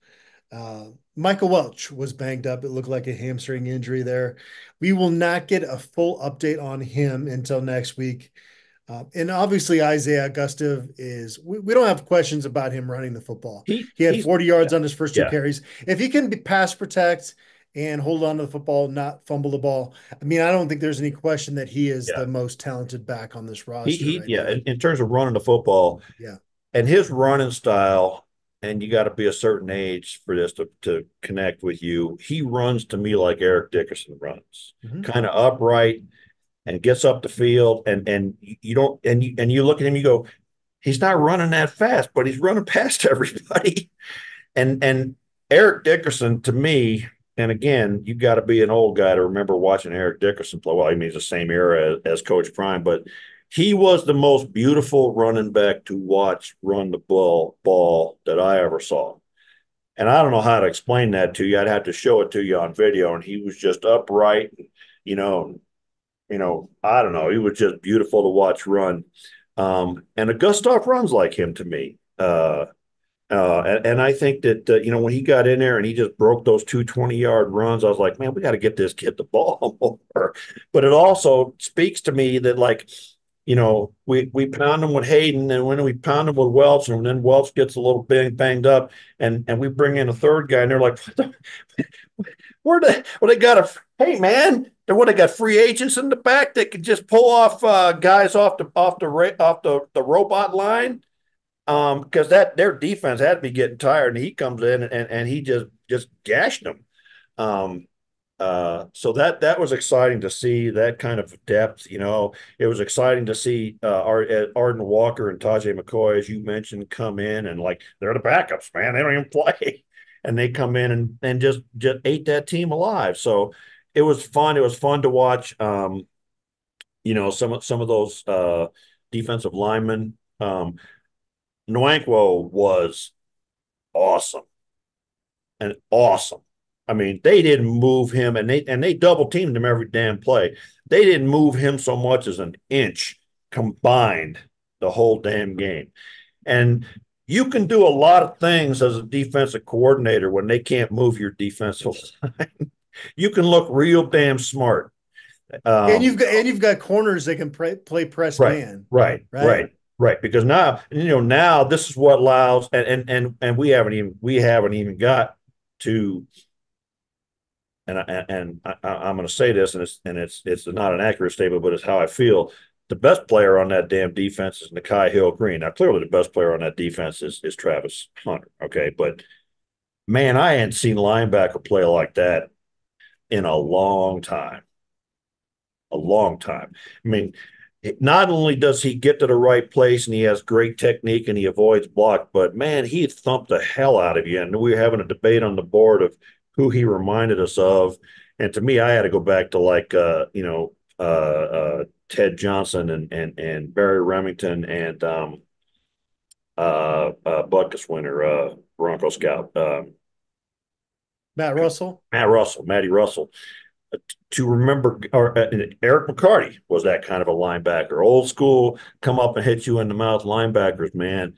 Michael Welch was banged up. It looked like a hamstring injury there. We will not get a full update on him until next week. And obviously, Isaiah Augustov we don't have questions about him running the football. He had 40 yards on his first two carries. If he can pass protect and hold on to the football, not fumble the ball. I mean, I don't think there's any question that he is Yeah. the most talented back on this roster right Yeah, now. in terms of running the football Yeah. and his running style, and you got to be a certain age for this to connect with you. He runs to me like Eric Dickerson runs, Mm-hmm. kind of upright and gets up the field, and you don't and you look at him, you go, he's not running that fast, but he's running past everybody. And Eric Dickerson to me, and again, you got to be an old guy to remember watching Eric Dickerson play. Well, I mean, he's the same era as Coach Prime, but he was the most beautiful running back to watch run the ball that I ever saw. And I don't know how to explain that to you. I'd have to show it to you on video. And he was just upright, you know, I don't know. He was just beautiful to watch run. And Gustav runs like him to me. And I think that, when he got in there and he just broke those 2 20-yard runs, I was like, man, we got to get this kid the ball more. But it also speaks to me that, like, we pound him with Hayden, and when we pound him with Welch, and then Welch gets a little banged up, and we bring in a third guy, and they're like, they got hey, man, they got free agents in the back that could just pull off guys off the robot line, because their defense had to be getting tired, and he comes in and he just gashed them. So that was exciting to see that kind of depth. It was exciting to see Arden Walker and Tajay McCoy, as you mentioned, come in, and like, they're the backups, man. They don't even play, and they come in and just ate that team alive. So it was fun. It was fun to watch. Some of those defensive linemen. Nwankwo was awesome and awesome. I mean, they didn't move him, and they double teamed him every damn play. They didn't move him so much as an inch combined the whole damn game. And you can do a lot of things as a defensive coordinator when they can't move your defensive line. You can look real damn smart. And you've got corners that can play press Right, man. right, right, right. Because now this is what allows, and we haven't even got to. And I'm going to say this, and it's not an accurate statement, but it's how I feel. The best player on that damn defense is Nakai Hill-Green. Now, clearly, the best player on that defense is Travis Hunter. Okay, but man, I hadn't seen linebacker play like that in a long time. A long time. I mean, not only does he get to the right place and he has great technique and he avoids block, but man, he thumped the hell out of you. And we were having a debate on the board of who he reminded us of. And to me, I had to go back to like Ted Johnson and Barry Remington and Butkus winner, Bronco Scout. Matty Russell. To remember, Eric McCarty was that kind of a linebacker, old school, come up and hit you in the mouth linebackers, man.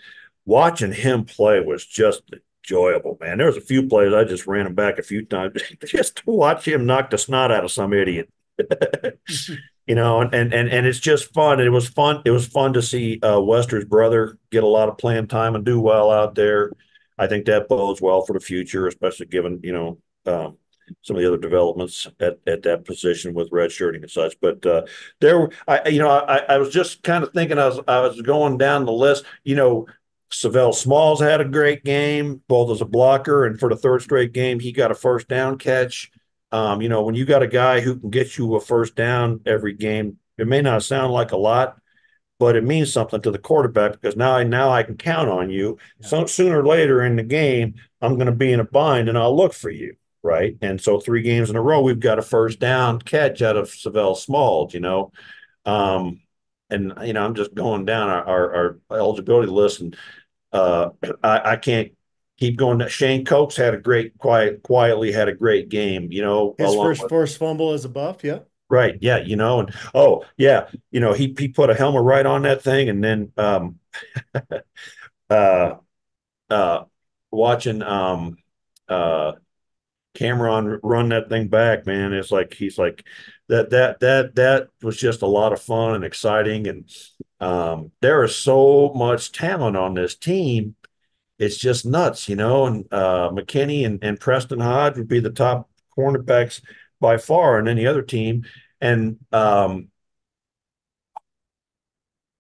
Watching him play was just enjoyable, man. There was a few plays I just ran him back a few times just to watch him knock the snot out of some idiot. And it's just fun. It was fun. It was fun to see Wester's brother get a lot of playing time and do well out there. I think that bodes well for the future, especially given some of the other developments at that position with redshirting and such. But I was just kind of thinking, I was going down the list. Savell Smalls had a great game, both as a blocker and for the third straight game, he got a first down catch. When you got a guy who can get you a first down every game, it may not sound like a lot, but it means something to the quarterback, because now I can count on you. Yeah. So sooner or later in the game, I'm going to be in a bind and I'll look for you. Right. And so 3 games in a row, we've got a first down catch out of Savell Smalls, I'm just going down our eligibility list, and I can't keep going. Shane Cokes had quietly had a great game, his first fumble as a Buff. Yeah. Right. Yeah. And he put a helmet right on that thing. And then watching Cameron run that thing back, man, it's like he's like that was just a lot of fun and exciting. And there is so much talent on this team. It's just nuts, and McKinney and Preston Hodge would be the top cornerbacks by far in any other team. And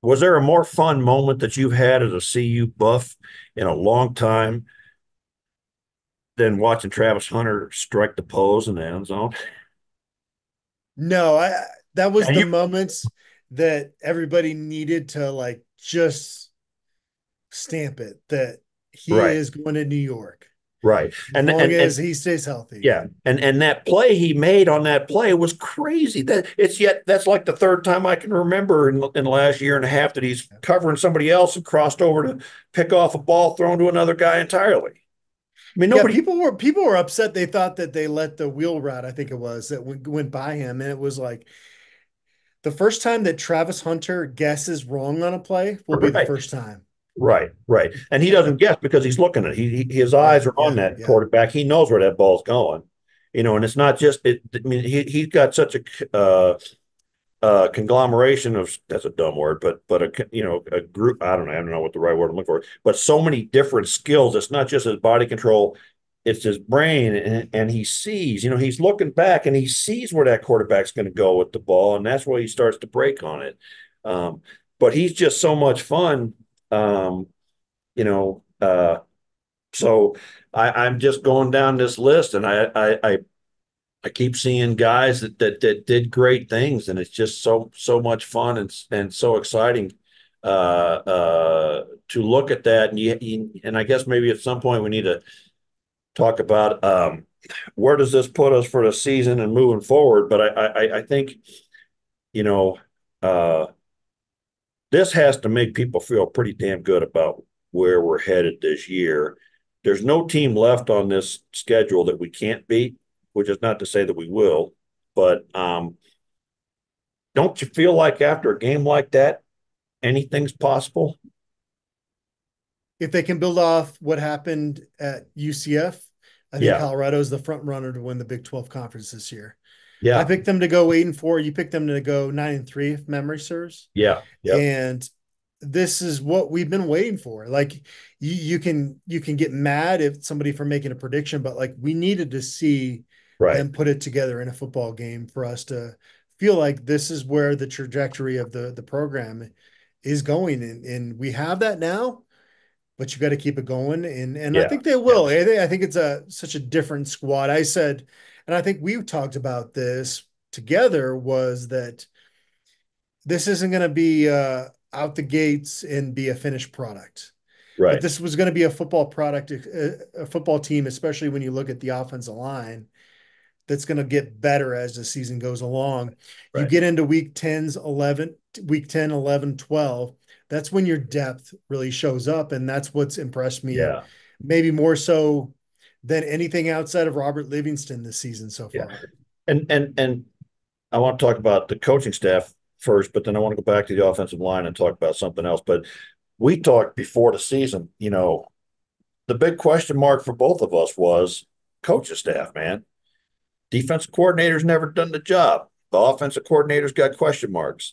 was there a more fun moment that you've had as a CU Buff in a long time than watching Travis Hunter strike the pose in the end zone? No, that was And the you, moments that everybody needed to like just stamp it that he right, is going to New York right, as long as he stays healthy. yeah, and that play he made on that play was crazy. That's like the third time I can remember in the last year and a half that he's covering somebody else and crossed over to pick off a ball thrown to another guy entirely. I mean, Yeah, nobody. people were upset. They thought that they let the wheel route, I think it was, that went by him, and it was like the first time that Travis Hunter guesses wrong on a play will be the Right, first time. right, and he doesn't guess because he's looking at it. His eyes Yeah, are on yeah, that yeah. quarterback. He knows where that ball's going, and it's not just it. I mean, he's got such a conglomeration of, that's a dumb word, but a group. I don't know what the right word I'm looking for, but so many different skills. It's not just his body control, it's his brain, and he sees. He's looking back and he sees where that quarterback's going to go with the ball, and that's where he starts to break on it. Um, but he's just so much fun. Um, you know, so I'm just going down this list, and I keep seeing guys that did great things, and it's just so much fun and so exciting to look at that. And I guess maybe at some point we need to talk about where does this put us for the season and moving forward. But I think you know uh, this has to make people feel pretty damn good about where we're headed this year. There's no team left on this schedule that we can't beat, which is not to say that we will, but don't you feel like after a game like that, anything's possible? If they can build off what happened at UCF, I think Yeah, Colorado is the front runner to win the Big 12 conference this year. I yeah, picked them to go 8-4. You picked them to go 9-3, if memory serves. yeah, yeah, And this is what we've been waiting for. Like you can get mad if somebody for making a prediction, but like we needed to see right. them put it together in a football game for us to feel like this is where the trajectory of the program is going. And we have that now, but you got to keep it going. And I Yeah, think they yeah, will. I think it's such a different squad. I said, and I think we talked about this together, was that this isn't going to be out the gates and be a finished product. That right, this was going to be a football product, a football team, especially when you look at the offensive line, that's going to get better as the season goes along. You right. get into week 10, 11, 12. That's when your depth really shows up. And that's what's impressed me, Yeah, maybe more so than anything outside of Robert Livingston this season so yeah. far. And I want to talk about the coaching staff first, but then I want to go back to the offensive line and talk about something else. But we talked before the season, the big question mark for both of us was coaching staff, man. Defensive coordinator's never done the job. The offensive coordinator's got question marks.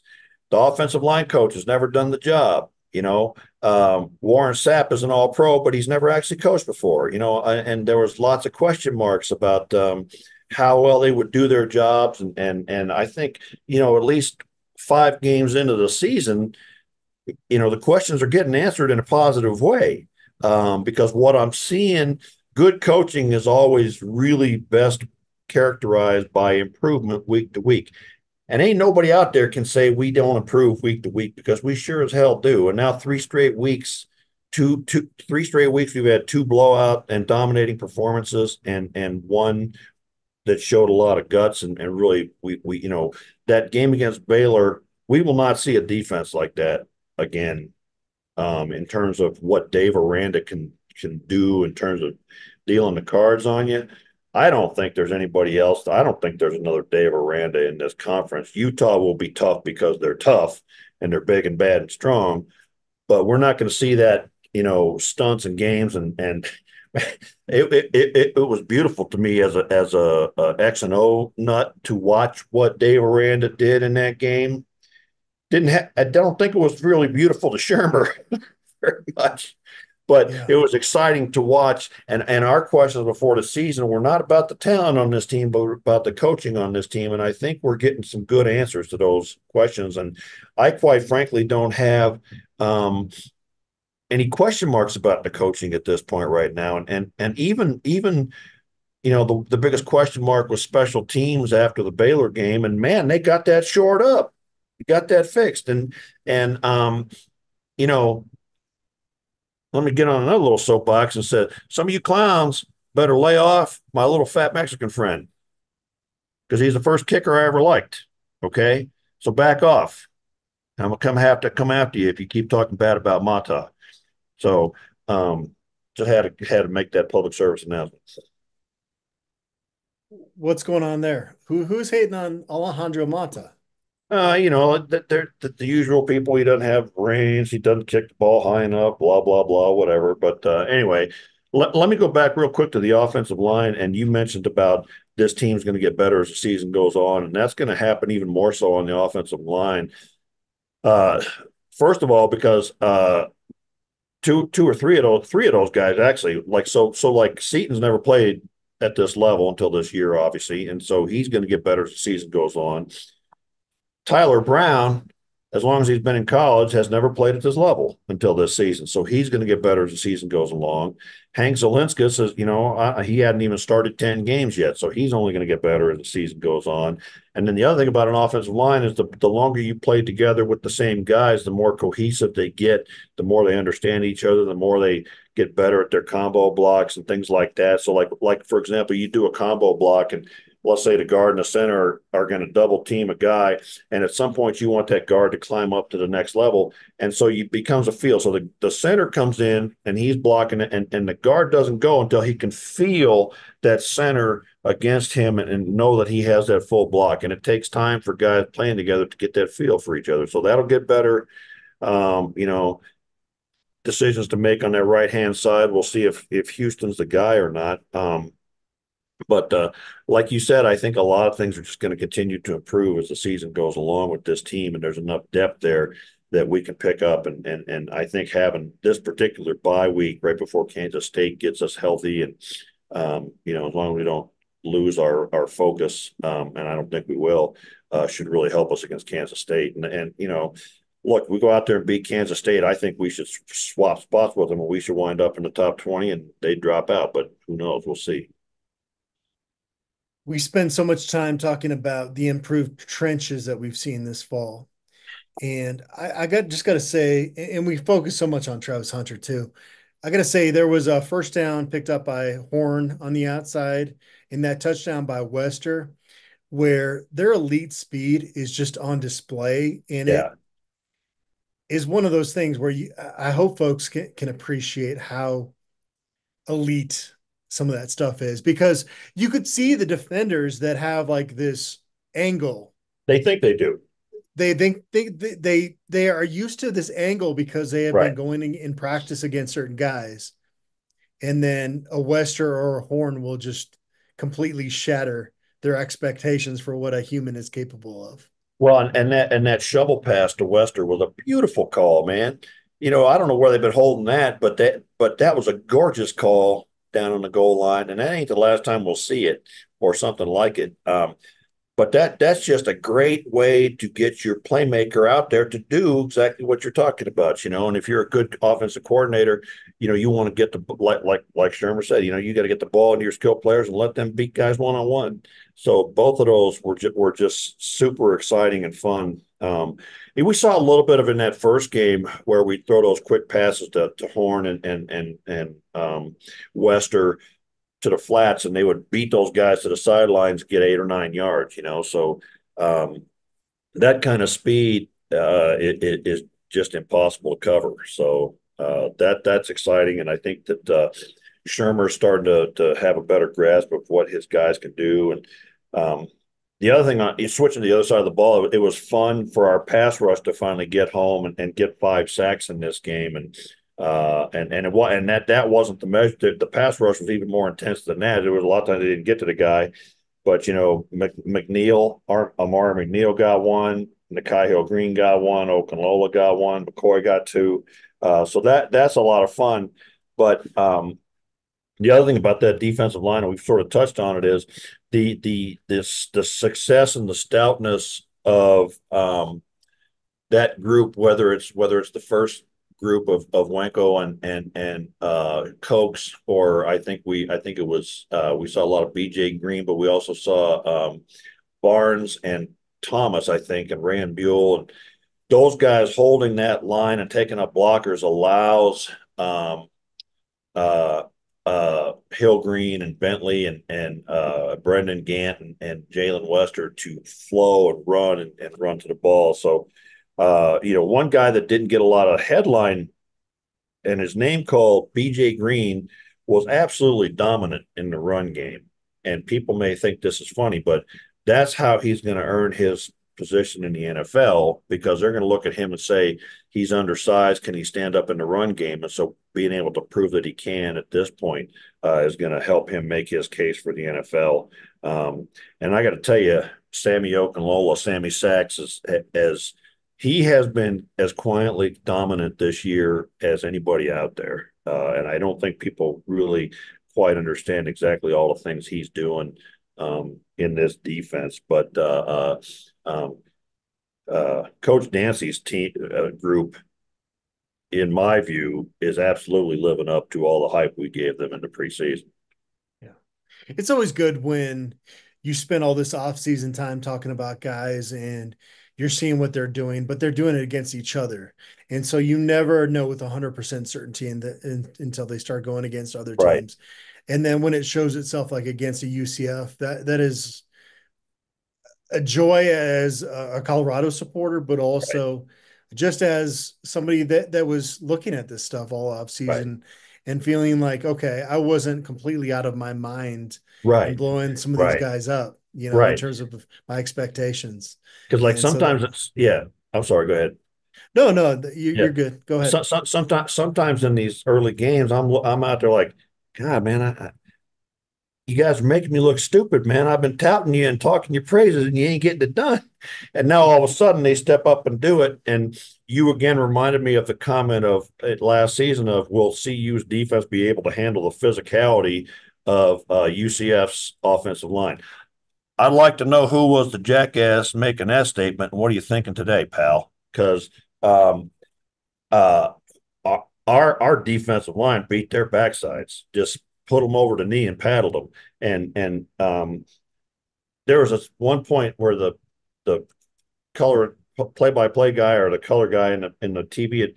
The offensive line coach has never done the job. Warren Sapp is an all pro, but he's never actually coached before, and there was lots of question marks about how well they would do their jobs. And I think, at least 5 games into the season, the questions are getting answered in a positive way. Because what I'm seeing, good coaching is always really best characterized by improvement week to week. And ain't nobody out there can say we don't improve week to week, because we sure as hell do. And now 3 straight weeks, we've had 2 blowout and dominating performances, and one that showed a lot of guts. And really, we that game against Baylor, we will not see a defense like that again. In terms of what Dave Aranda can do in terms of dealing the cards on you. I don't think there's anybody else. I don't think there's another Dave Aranda in this conference. Utah will be tough because they're tough and they're big and bad and strong, but we're not going to see that, stunts and games. And it was beautiful to me as a X and O nut to watch what Dave Aranda did in that game. I don't think it was really beautiful to Shermer very much. But Yeah. it was exciting to watch. And our questions before the season were not about the talent on this team, but about the coaching on this team. And I think we're getting some good answers to those questions. And I quite frankly don't have any question marks about the coaching at this point right now. And even the biggest question mark was special teams after the Baylor game. And man, they got that shored up. Got that fixed. And you know, let me get on another little soapbox and say, some of you clowns better lay off my little fat Mexican friend because he's the first kicker I ever liked. Okay. So back off. I'm gonna have to come after you if you keep talking bad about Mata. So just had to make that public service announcement. What's going on there? Who's hating on Alejandro Mata? They're the usual people. He doesn't have range. He doesn't kick the ball high enough, blah, blah, blah, whatever. But anyway, let me go back real quick to the offensive line. And you mentioned about this team's going to get better as the season goes on. And that's going to happen even more so on the offensive line. Uh, First of all, because two or three of those guys actually like Seaton's never played at this level until this year, obviously. And so he's going to get better as the season goes on. Tyler Brown, as long as he's been in college, has never played at this level until this season. So he's going to get better as the season goes along. Hank Zielinskis says, he hadn't even started 10 games yet. So he's only going to get better as the season goes on. And then the other thing about an offensive line is the longer you play together with the same guys, the more cohesive they get, the more they understand each other, the more they get better at their combo blocks and things like that. So like for example, you do a combo block and let's say the guard and the center are going to double team a guy. And at some point you want that guard to climb up to the next level. And so it becomes a feel. So the center comes in and he's blocking it and the guard doesn't go until he can feel that center against him and know that he has that full block. And it takes time for guys playing together to get that feel for each other. So that'll get better. Decisions to make on that right-hand side. We'll see if Houston's the guy or not. But like you said, I think a lot of things are just going to continue to improve as the season goes along with this team, and there's enough depth there that we can pick up. And I think having this particular bye week right before Kansas State gets us healthy, and as long as we don't lose our focus, and I don't think we will, should really help us against Kansas State. And look, we go out there and beat Kansas State. I think we should swap spots with them, and we should wind up in the top 20, and they drop out. But who knows? We'll see. We spend so much time talking about the improved trenches that we've seen this fall. And I got to say, and we focus so much on Travis Hunter too. I got to say, there was a first down picked up by Horn on the outside and that touchdown by Wester where their elite speed is just on display. And Yeah. it is one of those things where I hope folks can appreciate how elite some of that stuff is, because you could see the defenders that have like this angle. They think they do. They think they are used to this angle because they have been going in practice against certain guys. And then a Wester or a Horn will just completely shatter their expectations for what a human is capable of. Well, and that shovel pass to Wester was a beautiful call, man. I don't know where they've been holding that, but that was a gorgeous call down on the goal line, and that ain't the last time we'll see it or something like it. But that's just a great way to get your playmaker out there to do exactly what you're talking about, And if you're a good offensive coordinator, you want to get the like Shermer said, you got to get the ball into your skill players and let them beat guys one-on-one. So both of those were just super exciting and fun. We saw a little bit of in that first game where we throw those quick passes to Horn and Wester to the flats, and they would beat those guys to the sidelines, get 8 or 9 yards. So that kind of speed it is just impossible to cover. So that's exciting, and I think that Shermer's starting to have a better grasp of what his guys can do. And the other thing, he's switching to the other side of the ball. It was fun for our pass rush to finally get home and get 5 sacks in this game, and that wasn't the measure. The pass rush was even more intense than that. There was a lot of times they didn't get to the guy, but McNeil, Amari McNeil got one, Nakai Hill Green got one, Okunlola got one, McCoy got 2. So that's a lot of fun. But the other thing about that defensive line, and we've sort of touched on it, is the success and the stoutness of that group, whether it's the first group of Wenko and Cokes, or I think it was we saw a lot of BJ Green, but we also saw Barnes and Thomas, I think, and Rand Buell, and those guys holding that line and taking up blockers allows uh, Hill Green and Bentley and Brendan Gant and Jalen Wester to flow and run and run to the ball. So, one guy that didn't get a lot of headline, and his name called BJ Green, was absolutely dominant in the run game. And people may think this is funny, but that's how he's going to earn his position in the NFL, because they're going to look at him and say he's undersized. Can he stand up in the run game? And so being able to prove that he can at this point is going to help him make his case for the NFL. And I got to tell you, Sammy Okunlola, Sammy Sachs, as he has been as quietly dominant this year as anybody out there. And I don't think people really quite understand exactly all the things he's doing in this defense. But Coach Dancy's team group, in my view, is absolutely living up to all the hype we gave them in the preseason. Yeah. It's always good when you spend all this offseason time talking about guys and you're seeing what they're doing, but they're doing it against each other. And so you never know with 100% certainty until they start going against other Right. teams. And then when it shows itself like against a UCF, that is a joy as a Colorado supporter, but also just as somebody that was looking at this stuff all off season and feeling like, okay, I wasn't completely out of my mind and blowing some of these guys up, in terms of my expectations. Because like sometimes I'm sorry, go ahead. No, you're good. Go ahead. Sometimes in these early games, I'm out there like, God, man, you guys are making me look stupid, man. I've been touting you and talking your praises, and you ain't getting it done. And now all of a sudden they step up and do it. And you again reminded me of the comment of last season of, will CU's defense be able to handle the physicality of UCF's offensive line? I'd like to know who was the jackass making that statement, and what are you thinking today, pal? Because uh, our defensive line beat their backsides, just put them over the knee and paddled them. And there was one point where the color play-by-play guy or the color guy in the TV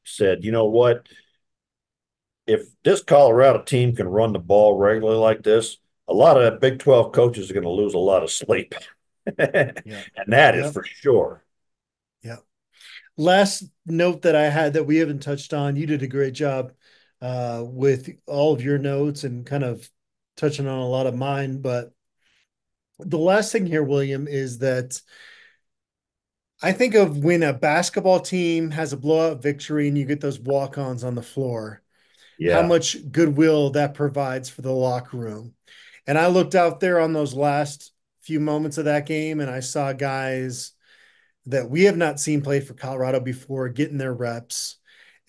said, you know what? If this Colorado team can run the ball regularly like this, a lot of Big 12 coaches are going to lose a lot of sleep. And that is for sure. Yeah. Last note that I had that we haven't touched on, you did a great job with all of your notes and kind of touching on a lot of mine. But the last thing here, William, is that I think of when a basketball team has a blowout victory and you get those walk-ons on the floor, how much goodwill that provides for the locker room. And I looked out there on those last few moments of that game and I saw guys that we have not seen play for Colorado before getting their reps,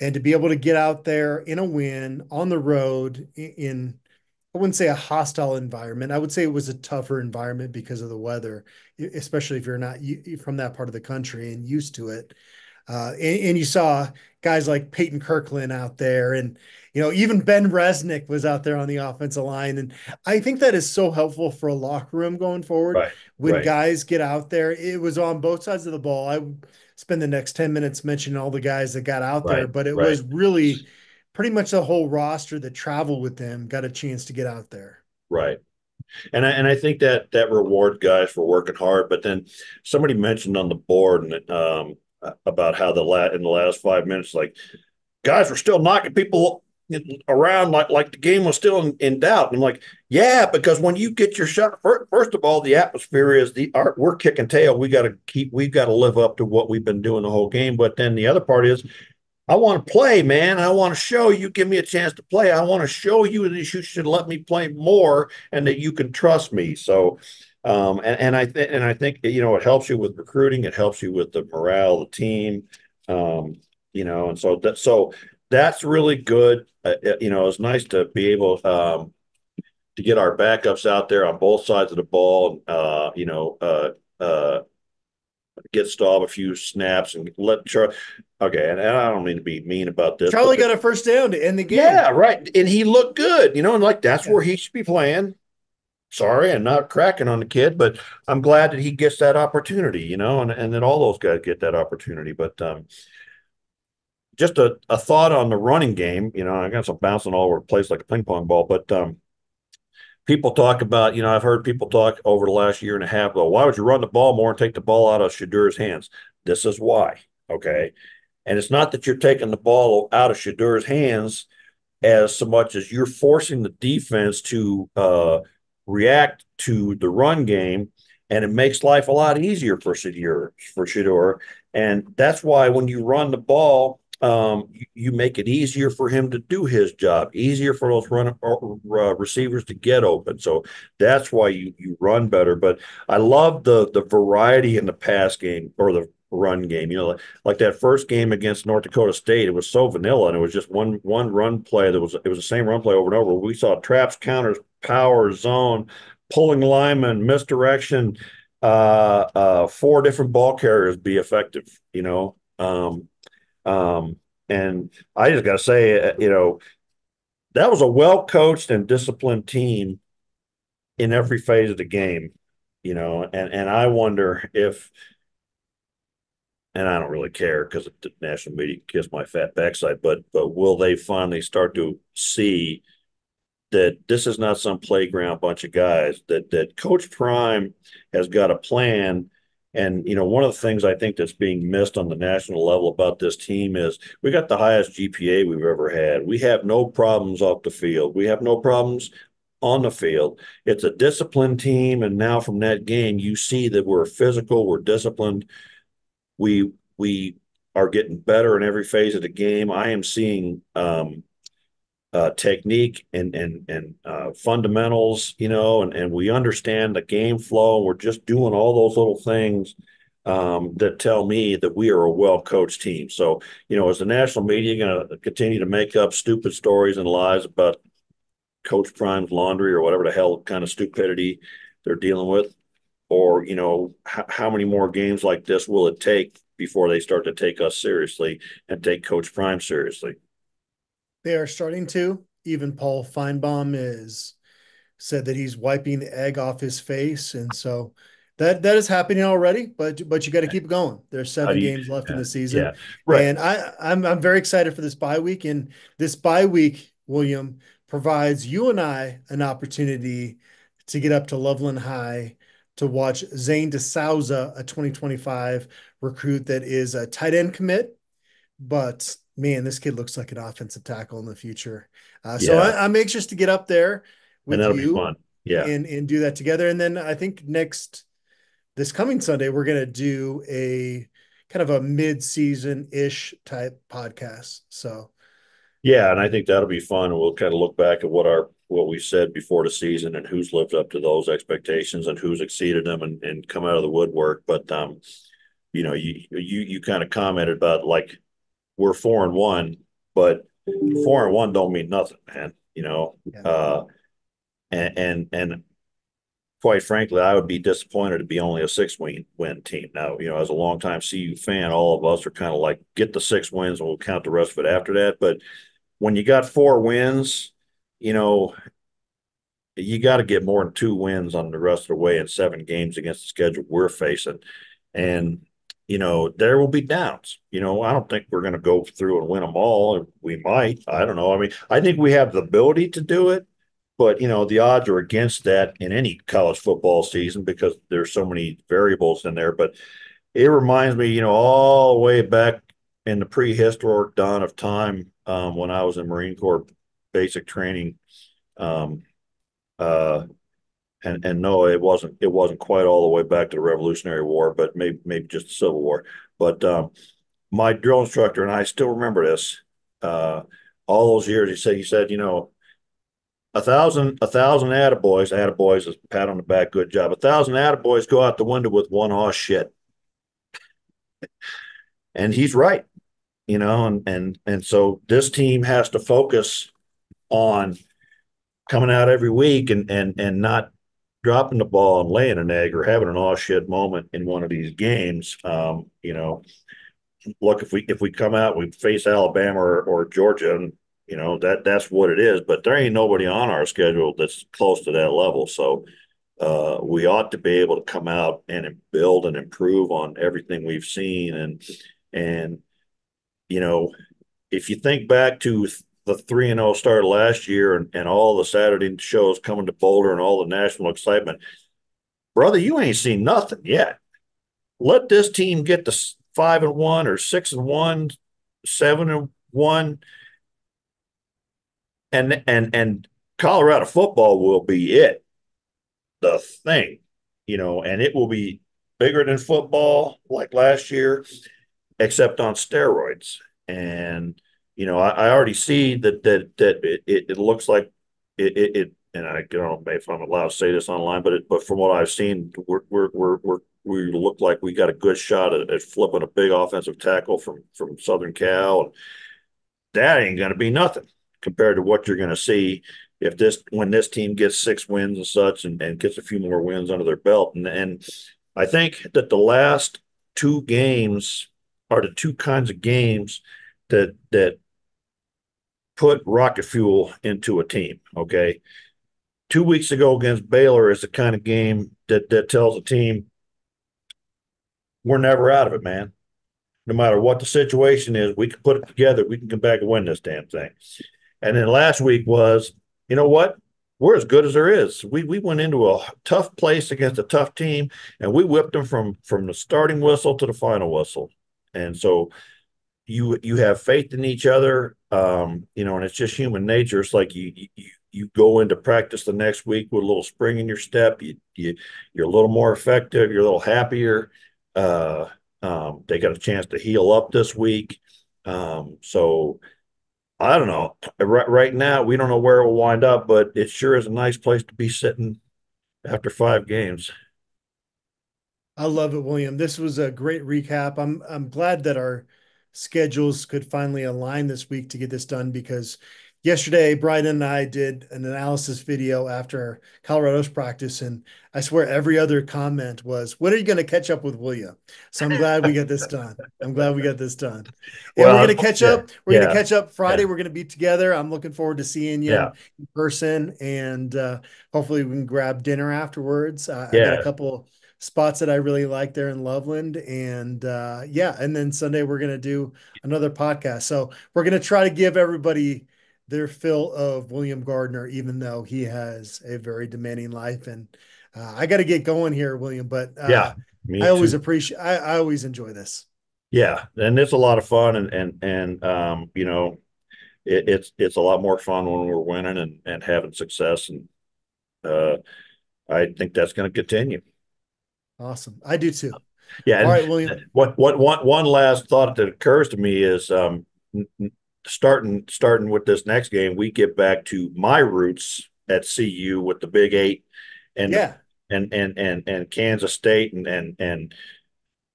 and to be able to get out there in a win on the road in, I wouldn't say a hostile environment. I would say it was a tougher environment because of the weather, especially if you're not from that part of the country and used to it. And you saw guys like Peyton Kirkland out there, and even Ben Resnick was out there on the offensive line. And I think that is so helpful for a locker room going forward. When guys get out there, it was on both sides of the ball. I would spend the next 10 minutes mentioning all the guys that got out there, but it was really pretty much the whole roster that traveled with them got a chance to get out there. Right. And I think that reward guys for working hard. But then somebody mentioned on the board and about how in the last 5 minutes, like guys were still knocking people around like the game was still in doubt. And I'm like, yeah, because when you get your shot, first of all, the atmosphere is we're kicking tail. We've got to live up to what we've been doing the whole game. But then the other part is, I want to play, man. I want to show you, give me a chance to play. I want to show you that you should let me play more and that you can trust me. So, I think, it helps you with recruiting. It helps you with the morale of the team. And so that's really good. It's nice to be able to get our backups out there on both sides of the ball. Get Staub a few snaps and let Charlie. Okay, and I don't mean to be mean about this, but Charlie got a first down to end the game. yeah, right. And he looked good, and like that's Yeah. where he should be playing. Sorry, and not cracking on the kid, but I'm glad that he gets that opportunity, and that all those guys get that opportunity. But just a thought on the running game, I got some bouncing all over the place like a ping pong ball, but people talk about, I've heard people talk over the last year and a half, well, why would you run the ball more and take the ball out of Shadur's hands? This is why. Okay. And it's not that you're taking the ball out of Shadur's hands as so much as you're forcing the defense to react to the run game, and it makes life a lot easier for Shadur. And that's why when you run the ball, you make it easier for him to do his job, easier for those receivers to get open. So that's why you run better. But I love the variety in the pass game or the run game. Like that first game against North Dakota State, it was so vanilla, and it was just one run play. It was the same run play over and over. We saw traps, counters, power, zone, pulling linemen, misdirection, four different ball carriers be effective. And I just got to say, that was a well coached and disciplined team in every phase of the game. And I wonder if, and I don't really care because the national media kiss my fat backside, but will they finally start to see that this is not some playground bunch of guys, that Coach Prime has got a plan. And, one of the things I think that's being missed on the national level about this team is we got the highest GPA we've ever had. We have no problems off the field. We have no problems on the field. It's a disciplined team. And now from that game, you see that we're physical, we're disciplined. We are getting better in every phase of the game. I am seeing technique and fundamentals, and we understand the game flow. We're just doing all those little things that tell me that we are a well-coached team. So, is the national media going to continue to make up stupid stories and lies about Coach Prime's laundry or whatever the hell kind of stupidity they're dealing with? Or, how many more games like this will it take before they start to take us seriously and take Coach Prime seriously? They are starting to. Even Paul Feinbaum is said that he's wiping the egg off his face, and so that is happening already. But you got to keep going. There's 7 games left in the season, yeah, right. and I'm very excited for this bye week. And this bye week, William, provides you and I an opportunity to get up to Loveland High to watch Zane DeSouza, a 2025 recruit that is a tight end commit, but man, this kid looks like an offensive tackle in the future. So Yeah, I'm anxious to get up there and with that'll be you fun. Yeah. and do that together. And then I think this coming Sunday, we're going to do a kind of a mid-season ish type podcast. So Yeah, and I think that'll be fun. We'll kind of look back at what we said before the season and who's lived up to those expectations and who's exceeded them and come out of the woodwork. But you kind of commented about like we're 4-1, but 4-1 don't mean nothing, man. yeah. And quite frankly, I would be disappointed to be only a 6-win team. Now, as a longtime CU fan, all of us are kind of like get the 6 wins and we'll count the rest of it after that. But when you got 4 wins, you got to get more than 2 wins on the rest of the way in 7 games against the schedule we're facing. And, there will be downs. I don't think we're going to go through and win them all. We might. I don't know. I mean, I think we have the ability to do it, but, the odds are against that in any college football season because there's so many variables in there. But it reminds me, all the way back in the prehistoric dawn of time when I was in Marine Corps basic training. Um, uh, and no, it wasn't quite all the way back to the Revolutionary War, but maybe just the Civil War. But my drill instructor and I still remember this. All those years, he said, 1,000 attaboys is a pat on the back, good job. 1,000 attaboys go out the window with one shit. And he's right. and so this team has to focus on coming out every week and not dropping the ball and laying an egg or having an all shit moment in one of these games. Look, if we come out, we face Alabama or Georgia, and that's what it is. But there ain't nobody on our schedule that's close to that level. So we ought to be able to come out and build and improve on everything we've seen. And if you think back to the 3-0 start last year and all the Saturday shows coming to Boulder and all the national excitement, brother, you ain't seen nothing yet. Let this team get to 5-1 or 6-1, 7-1, and Colorado football will be the thing, and it will be bigger than football like last year, except on steroids. And I already see that it looks like it and I don't know if I'm allowed to say this online, but from what I've seen, we look like we got a good shot at flipping a big offensive tackle from Southern Cal. And that ain't going to be nothing compared to what you're going to see when this team gets 6 wins and such and gets a few more wins under their belt. And I think that the last 2 games are the 2 kinds of games that put rocket fuel into a team. Okay. 2 weeks ago against Baylor is the kind of game that tells a team we're never out of it, man. No matter what the situation is, we can put it together. We can come back and win this damn thing. And then last week was, you know what? We're as good as there is. We went into a tough place against a tough team, and we whipped them from the starting whistle to the final whistle. And so you have faith in each other, and it's just human nature. It's like you go into practice the next week with a little spring in your step. You're a little more effective. You're a little happier. They got a chance to heal up this week. So I don't know. Right now, we don't know where it will wind up, but it sure is a nice place to be sitting after 5 games. I love it, William. This was a great recap. I'm glad that our schedules could finally align this week to get this done, because yesterday Brian and I did an analysis video after Colorado's practice, and I swear every other comment was, "When are you going to catch up with William?" So I'm glad we got this done. I'm glad we got this done. And Well, we're going to catch up. We're going to catch up Friday. Yeah. We're going to be together. I'm looking forward to seeing you in person, and hopefully we can grab dinner afterwards. I got a couple spots that I really like there in Loveland, and and then Sunday we're going to do another podcast. So we're going to try to give everybody their fill of William Gardner, even though he has a very demanding life. And I got to get going here, William, but me I always too. I always enjoy this. Yeah, and it's a lot of fun, and it's a lot more fun when we're winning and having success, and I think that's going to continue. Awesome. I do too. Yeah. All right, William. One last thought that occurs to me is starting with this next game, we get back to my roots at CU with the Big 8 and Kansas State and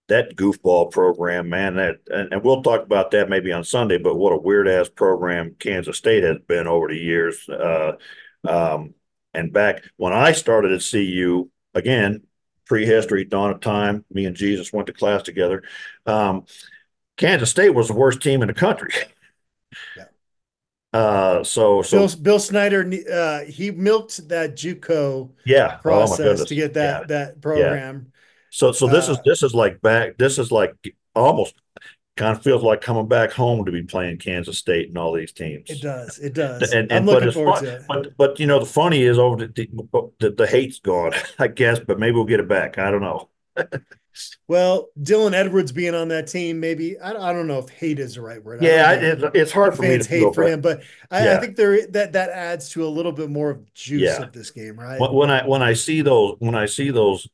that goofball program, man. And we'll talk about that maybe on Sunday. But what a weird ass program Kansas State has been over the years. And back when I started at CU, again, prehistory, dawn of time. Me and Jesus went to class together. Kansas State was the worst team in the country. So Bill Snyder, he milked that JUCO process to get that program. So this is like almost kind of feels like coming back home to be playing Kansas State and all these teams. It does. I'm looking forward to it. But the funny is over the hate's gone, I guess. But maybe we'll get it back. I don't know. Well, Dylan Edwards being on that team, maybe I don't know if hate is the right word. It's hard for me to hate for him, but I think that adds to a little bit more of juice of this game, right? When I see those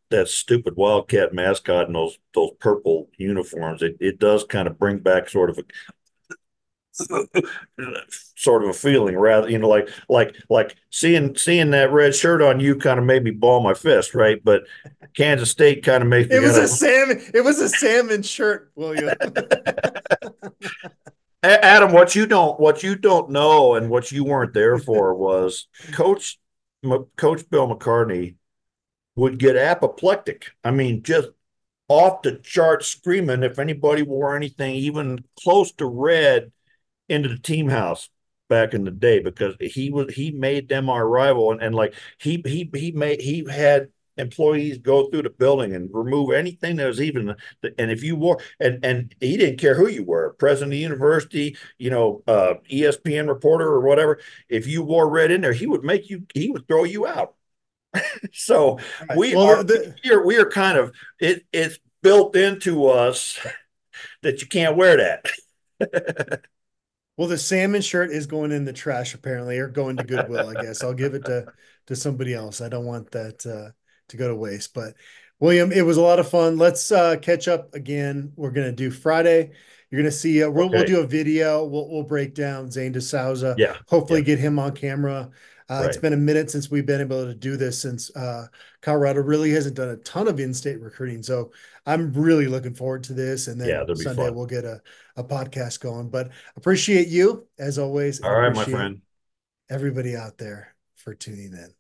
that stupid Wildcat mascot and those purple uniforms, it does kind of bring back sort of a feeling, rather, like seeing that red shirt on you kind of made me ball my fist, right? But Kansas State kind of makes me. It was a salmon shirt, William. Adam, what you don't know, and what you weren't there for was Coach Bill McCartney would get apoplectic. I mean, just off the chart screaming if anybody wore anything even close to red into the team house back in the day, because he made them our rival, and like he had employees go through the building and remove anything that was even, and if you wore, and he didn't care who you were, president of the university, ESPN reporter or whatever, if you wore red in there, he would throw you out. So Right. Well, we are kind of, it's built into us that you can't wear that. well, the salmon shirt is going in the trash apparently, or going to Goodwill. I guess I'll give it to somebody else. I don't want that to go to waste. But William, it was a lot of fun. Let's catch up again. We're gonna do Friday. You're gonna see. We'll Okay. do a video. We'll break down Zane DeSouza. Yeah. Hopefully, Yeah. get him on camera. It's Right. been a minute since we've been able to do this, since Colorado really hasn't done a ton of in-state recruiting. So I'm really looking forward to this. And Yeah. then That'll be Sunday fun. we'll get a podcast going. But appreciate you as always, and All right, my appreciate friend. everybody out there for tuning in.